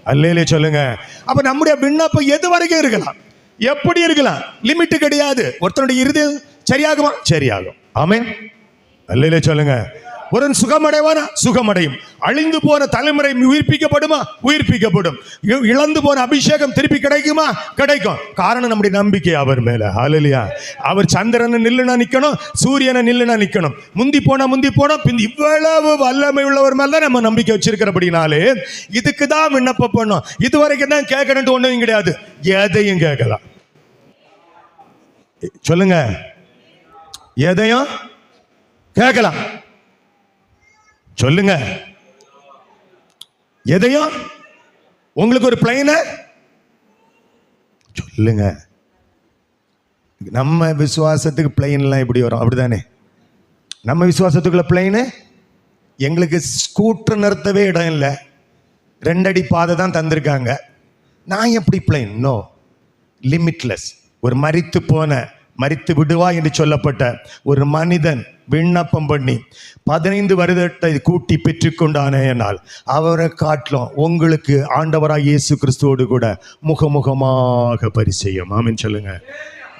S1: அல்லேலே சொல்லுங்க. அப்ப நம்முடைய விண்ணப்பம் எது வரைக்கும் இருக்கலாம், எப்படி இருக்கலாம், லிமிட் கிடையாது. ஒருத்தனுடைய இருதயம் சரியாகுமா? சரியாகும். ஆமீன். அல்லேலே சொல்லுங்க. ஒரு சுகமடைவானா? சுகமடையும். அழிந்து போன தலைமுறை உயிர்ப்பிக்கப்படுமா? உயிர்ப்பிக்கப்படும். இழந்து போன அபிஷேகம் திருப்பி கிடைக்குமா? கிடைக்கும். காரணம் நம்முடைய நம்பிக்கை அவர் மேல. ஹல்லேலூயா. அவர் சந்திரனை நில்லுனா நிக்கணும், சூரியனை நில்லுனா நிக்கணும். முந்தி போனா இவ்வளவு வல்லமை உள்ளவர் மேல தான் நம்ம நம்பிக்கை வச்சிருக்கிறபடினாலே இதுக்கு தான் விண்ணப்பம் பண்ணோம். இது வரைக்கும் தான் கேட்கணும் ஒண்ணும் கிடையாது, எதையும் கேட்கலாம். சொல்லுங்க, எதையும் கேட்கலாம். சொல்லுங்க, எதையும். உங்களுக்கு ஒரு பிளைன சொல்லுங்க. நம்ம விசுவாசத்துக்கு பிளைன்லாம் எப்படி வரும்? அப்படிதானே, நம்ம விசுவாசத்துக்குள்ள பிளைனு. எங்களுக்கு ஸ்கூட்டர் நிறுத்தவே இடம் இல்லை, 2 அடி பாதை தான் தந்திருக்காங்க. நான் எப்படி பிளைன்? No, limitless. ஒரு மரித்து விடுவா என்று சொல்லப்பட்ட ஒரு மனிதன் விண்ணப்பம் பண்ணி 15 வருடத்தை கூட்டி பெற்றுக்கொண்டானேனால் அவரை காட்டிலும் உங்களுக்கு ஆண்டவராய் இயேசு கிறிஸ்துவோடு கூட முகமுகமாக பரிச்சயம். ஆமென் சொல்லுங்க.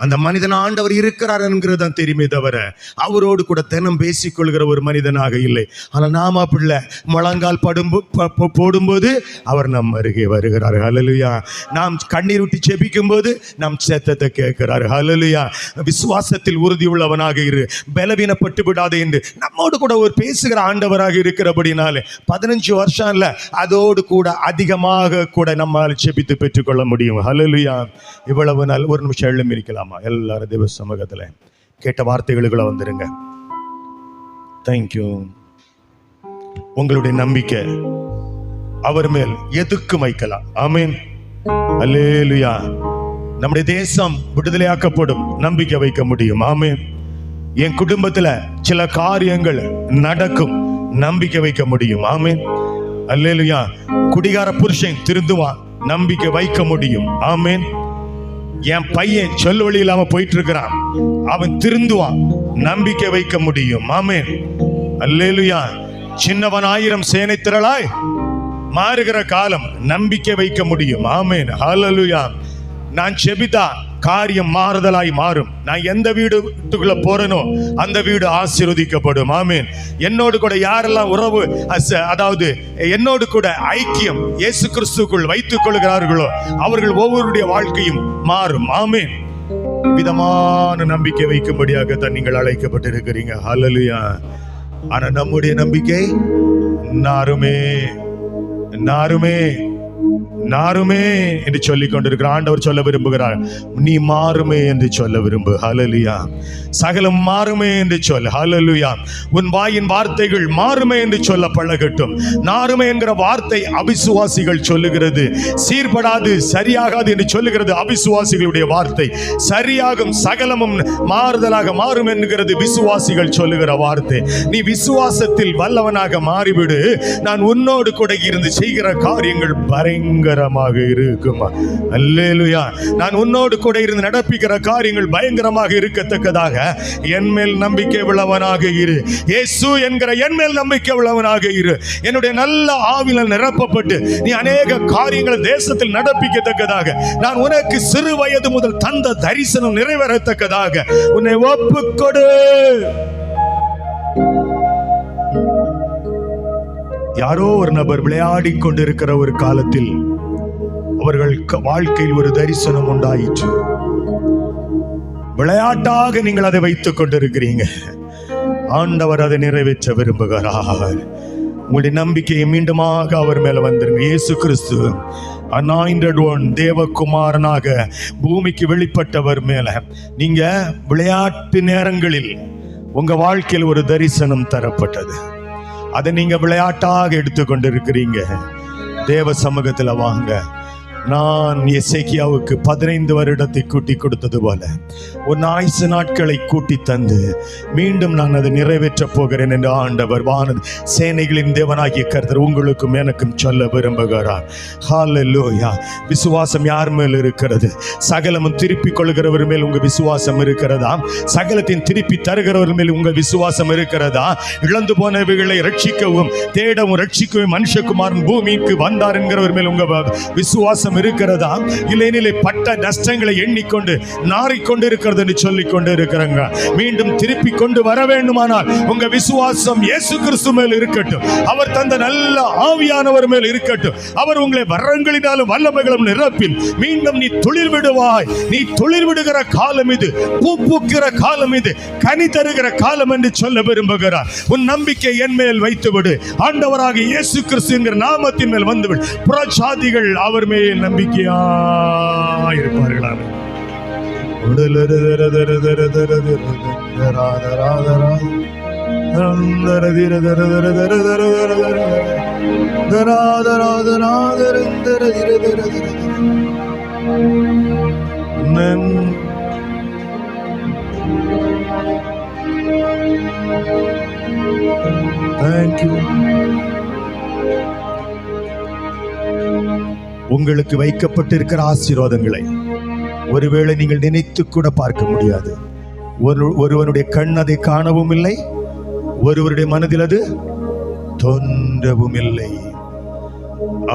S1: அந்த மனிதன் ஆண்டவர் இருக்கிறார் என்கிறது தான் தெரியுமே தவிர அவரோடு கூட தினம் பேசிக்கொள்கிற ஒரு மனிதனாக இல்லை. ஆனால் நாம பிள்ளை முழங்கால் போடும்போது அவர் நம் அருகே வருகிறார். ஹல்லேலூயா. நாம் கண்ணீர் விட்டு ஜெபிக்கும் போது நம் சத்தத்தை கேட்கிறார். ஹல்லேலூயா. விசுவாசத்தில் உறுதி உள்ளவனாக இரு, பலவீனப்பட்டு விடாதே என்று நம்மோடு கூட ஒரு பேசுகிற ஆண்டவராக இருக்கிறபடினாலே 15 வருஷம் இல்ல, அதோடு கூட அதிகமாக கூட நம்மால் ஜெபித்து பெற்றுக்கொள்ள முடியும். ஹல்லேலூயா. இவ்வளவு நாள் ஒரு நிமிஷம் எழும்பி இருக்கலாம். எல்லாரும் தேவ சமூகத்துல கேட்ட வார்த்தைகளுக்குள்ள வந்துருங்க. தேங்க்யூ. உங்களுடைய நம்பிக்கை அவர் மேல் எதுக்கும் வைக்கலாம். ஆமென். அல்லேலூயா. நம்முடைய தேசம் விடுதலையாக்கப்படும், நம்பிக்கை வைக்க முடியும். ஆமென். என் குடும்பத்துல சில காரியங்கள் நடக்கும், நம்பிக்கை வைக்க முடியும். ஆமென். அல்லேலூயா. குடிகார புருஷன் திருந்துவான், நம்பிக்கை வைக்க முடியும். ஆமென். என் பையன் சொல்ல வழி இல்லாம போயிட்டு இருக்கிறான், அவன் திருந்துவான், நம்பிக்கை வைக்க முடியும். ஆமென். அல்லேலூயா. சின்னவன் 1000 சேனை திரளாய் மாறுகிற காலம், நம்பிக்கை வைக்க முடியும். ஆமென். ஹல்லேலூயா. நான் ஜெபித்தா காரியம் மாறுதலாய் மாறும். நான் எந்த வீட்டுக்குள்ள போறேனோ அந்த வீடு ஆசீர்வதிக்கப்படும். ஆமென். என்னோடு கூட யாரெல்லாம் உறவு, அதாவது என்னோடு கூட ஐக்கியம் இயேசு கிறிஸ்துக்குள் வைத்துக் கொள்கிறார்களோ அவர்கள் ஒவ்வொருடைய வாழ்க்கையும் மாறும். ஆமென். விதமான நம்பிக்கை வைக்கும்படியாக நீங்கள் அழைக்கப்பட்டிருக்கிறீங்க. ஹல்லேலூயா. ஆனா நம்முடைய நம்பிக்கை நாருமே நாருமே நாருமே என்று சொல்லிக் கொண்டிருக்கிற ஆண்டவர் சொல்ல விரும்புகிறார், நீ மாறுமே என்று சொல்ல விரும்பு. ஹல்லேலூயா. சகலம் மாறுமே என்று சொல். ஹல்லேலூயா. உன் வாயின் வார்த்தைகள் மாறுமே என்று சொல்ல பழகட்டும். நாருமே என்கிற வார்த்தை அவிசுவாசிகள் சொல்லுகிறது. சீர்படாது, சரியாகாது என்று சொல்லுகிறது அவிசுவாசிகளுடைய வார்த்தை. சரியாகும், சகலமும் மாறுதலாக மாறும் என்கிறது விசுவாசிகள் சொல்லுகிற வார்த்தை. நீ விசுவாசத்தில் வல்லவனாக மாறிவிடு. நான் உன்னோடு கூட இருந்து செய்கிற காரியங்கள் பயங்கரமாக இருக்கும். அல்லேலூயா. நான் உன்னோடு கூட இருந்து நடப்பிக்கிற காரியங்கள் பயங்கரமாக இருக்கத்தக்கதாக என் மேல் நம்பிக்கை உள்ளவனாக இரு. இயேசு என்கிற என் மேல் நம்பிக்கை உள்ளவனாக இரு. என்னுடைய நல்ல ஆவியில் நிரப்பப்பட்டு நீ அநேக காரியங்களை தேசத்தில் நடப்பிக்கத்தக்கதாக நான் உனக்கு சிறு வயது முதல் தந்த தரிசனம் நிறைவேறத்தக்கதாக உன்னை ஒப்புக்கொடு. யாரோ ஒரு நபர் விளையாடி கொண்டிருக்கிற ஒரு காலத்தில் அவர்கள் வாழ்க்கையில் ஒரு தரிசனம் உண்டாயிற்று. விளையாட்டாக நீங்கள் அதை வைத்துக் கொண்டிருக்கிறீங்க. ஆண்டவர் அதை நிறைவேற்ற விரும்புகிறார். உங்களுடைய நம்பிக்கையை மீண்டுமாக அவர் மேல வந்துருங்க. இயேசு கிறிஸ்து அனாயிண்டட் ஒன், தேவகுமாரனாக பூமிக்கு வெளிப்பட்டவர் மேல நீங்க விளையாட்டு நேரங்களில் உங்க வாழ்க்கையில் ஒரு தரிசனம் தரப்பட்டது. அதை நீங்க விளையாட்டாக எடுத்துக்கொண்டிருக்கிறீங்க. தேவ சமூகத்துல வாங்க. நான் எசேக்கியாவுக்கு 15 வருடத்தை கூட்டி கொடுத்தது போல உன் ஆயுசு நாட்களை கூட்டி தந்து மீண்டும் நான் அதை நிறைவேற்ற போகிறேன் என்று ஆண்டவர் வானது சேனைகளின் தேவனாகிய கர்த்தர் உங்களுக்கும் எனக்கும் சொல்ல விரும்புகிறார். ஹல்லேலூயா. விசுவாசம் யார் மேல் இருக்கிறது? சகலமும் திருப்பிக் கொள்கிறவர் மேல் உங்க விசுவாசம் இருக்கிறதா? சகலத்தின் திருப்பி தருகிறவர் மேல் உங்க விசுவாசம் இருக்கிறதா? இழந்து போனவைகளை ரட்சிக்கவும் தேடவும் ரட்சிக்கவும் மனுஷகுமாரன் பூமிக்கு வந்தார் என்கிறவர் மேல் உங்க விசுவாசம் இருக்கிறதா? இல்லையிலே பட்ட நஷ்டங்களை எண்ணிக்கொண்டு நாறிக்கொண்டு இருக்கிறது என்று சொல்லிக் கொண்டு இருக்கிறாங்க. மீண்டும் திருப்பி கொண்டு வர வேண்டுமானால் உங்க விசுவாசம் இயேசு கிறிஸ்து மேல் இருக்கட்டும். அவர் தந்த நல்ல ஆவியானவர் மேல் இருக்கட்டும். அவர் உங்களை வரங்களினாலும் வல்லமைகளும் நிரப்பில் மீண்டும் நீ துளிர் விடுவாய். நீ துளிர் விடுகிற காலம் இது, பூ பூக்கிற காலம் இது, கனி தருகிற காலம் என்று சொல்ல விரும்புகிறார். உன் நம்பிக்கை என் மேல் வைத்து விடு. ஆண்டவராக இயேசு கிறிஸ்து என்கிற நாமத்தின் மேல் வந்துவிடு. புறஜாதிகள் அவர் மேல் நம்பிக்கையாயிருப்பார்களாம். Thank you. உங்களுக்கு வைக்கப்பட்டிருக்கிற ஆசீர்வாதங்களை ஒருவேளை நீங்கள் நினைத்து கூட பார்க்க முடியாது. ஒருவனுடைய கண் அதை காணவும் இல்லை, ஒருவருடைய மனதில் அது தோன்றவும் இல்லை.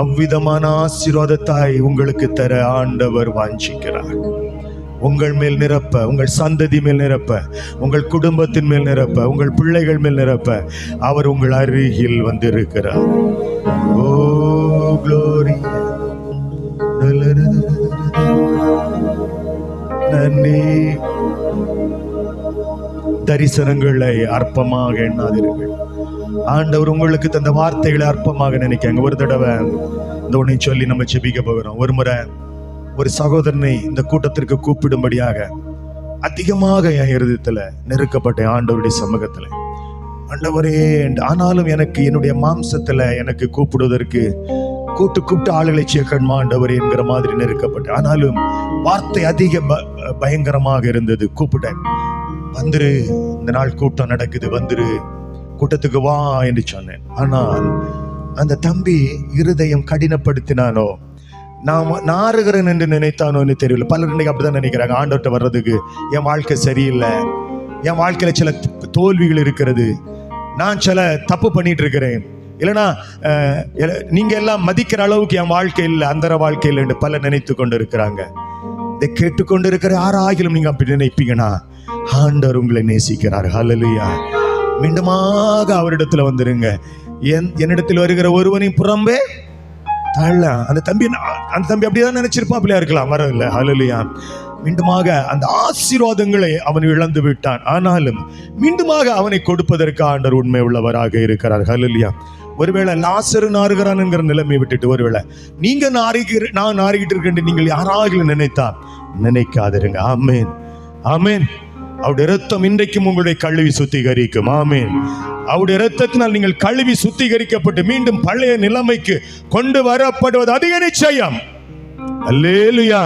S1: அவ்விதமான ஆசீர்வாதத்தை உங்களுக்கு தர ஆண்டவர் வாஞ்சிக்கிறார். உங்கள் மேல் நிரப்ப, உங்கள் சந்ததி மேல் நிரப்ப, உங்கள் குடும்பத்தின் மேல் நிரப்ப, உங்கள் பிள்ளைகள் மேல் நிரப்ப அவர் உங்கள் அருகில் வந்திருக்கிறார். ஓ க்ளோரி. நன்றி. தரிசனங்களை அற்பமாக எண்ணாதீர்கள். ஆண்டவர் உங்களுக்கு தந்த வார்த்தைகளை அற்பமாக நினைக்காங்க. ஒரு தடவை இந்த உன்னை சொல்லி நம்ம ஜெபிக்க போகிறோம். ஒரு முறை ஒரு சகோதரனை இந்த கூட்டத்திற்கு கூப்பிடும்படியாக அதிகமாக என் இருதயத்துல நெருக்கப்பட்ட ஆண்டவருடைய சமூகத்துல, ஆண்டவரே, ஆனாலும் எனக்கு என்னுடைய மாம்சத்துல எனக்கு கூப்பிடுவதற்கு கூப்பிட்டு ஆளுகளை சேர்க்கணுமா ஆண்டவரே என்கிற மாதிரி நெருக்கப்பட்ட, ஆனாலும் வார்த்தை அதிக பயங்கரமாக இருந்தது. கூப்பிட்டேன், வந்துரு, இந்த நாள் கூட்டம் நடக்குது, வந்துரு, கூட்டத்துக்கு வா என்று சொன்னேன். ஆனால் அந்த தம்பி இருதயம் கடினப்படுத்தினானோ, நான் நாறுகிறேன் என்று நினைத்தானோன்னு தெரியல. பலர் இன்னைக்கு அப்படிதான் நினைக்கிறாங்க, ஆண்டவர்கிட்ட வர்றதுக்கு என் வாழ்க்கை சரியில்லை, என் வாழ்க்கையில சில தோல்விகள் இருக்கிறது, நான் சில தப்பு பண்ணிட்டு இருக்கிறேன், இல்லைன்னா நீங்க எல்லாம் மதிக்கிற அளவுக்கு என் வாழ்க்கை இல்லை, அந்த வாழ்க்கை இல்லை என்று பலர் நினைத்து கொண்டு இருக்கிறாங்க. இதை கேட்டுக்கொண்டு இருக்கிற யாராகிலும் நீங்க அப்படி நினைப்பீங்கன்னா ஆண்டவர் உங்களை நேசிக்கிறார். ஹல்லேலூயா. மீண்டுமாக அவரிடத்துல வந்துருங்க. என்னிடத்தில் வருகிற ஒருவனின் புறம்பே தள்ள. அந்த தம்பி அப்படிதான் நினைச்சிருப்பாப்லையா இருக்கலாம், வரவில்லை. ஹல்லேலூயா. மீண்டுமாக அந்த ஆசீர்வாதங்களை அவன் இழந்து விட்டான். ஆனாலும் மீண்டுமாக அவனை கொடுப்பதற்கு ஆண்டவர் உண்மை உள்ளவராக இருக்கிறார். ஹல்லேலூயா. ஒருவேளை லாசரு நாறுகிறான் என்கிற நிலைமை விட்டுட்டு, ஒருவேளை நீங்க நான் நாறிக்கிட்டு இருக்கேன் நீங்கள் யாராக நினைத்தா நினைக்காதிருங்க. ஆமேன், ஆமேன். அவருடைய இரத்தம் இன்றைக்கும் உங்களுடைய கழுவி சுத்திகரிக்கும். ஆமேன். அவருடைய இரத்தத்தினால் நீங்கள் கழுவி சுத்திகரிக்கப்பட்டு மீண்டும் பழைய நிலைமைக்கு கொண்டு வரப்படுவது அதிக நிச்சயம். அல்லேலூயா.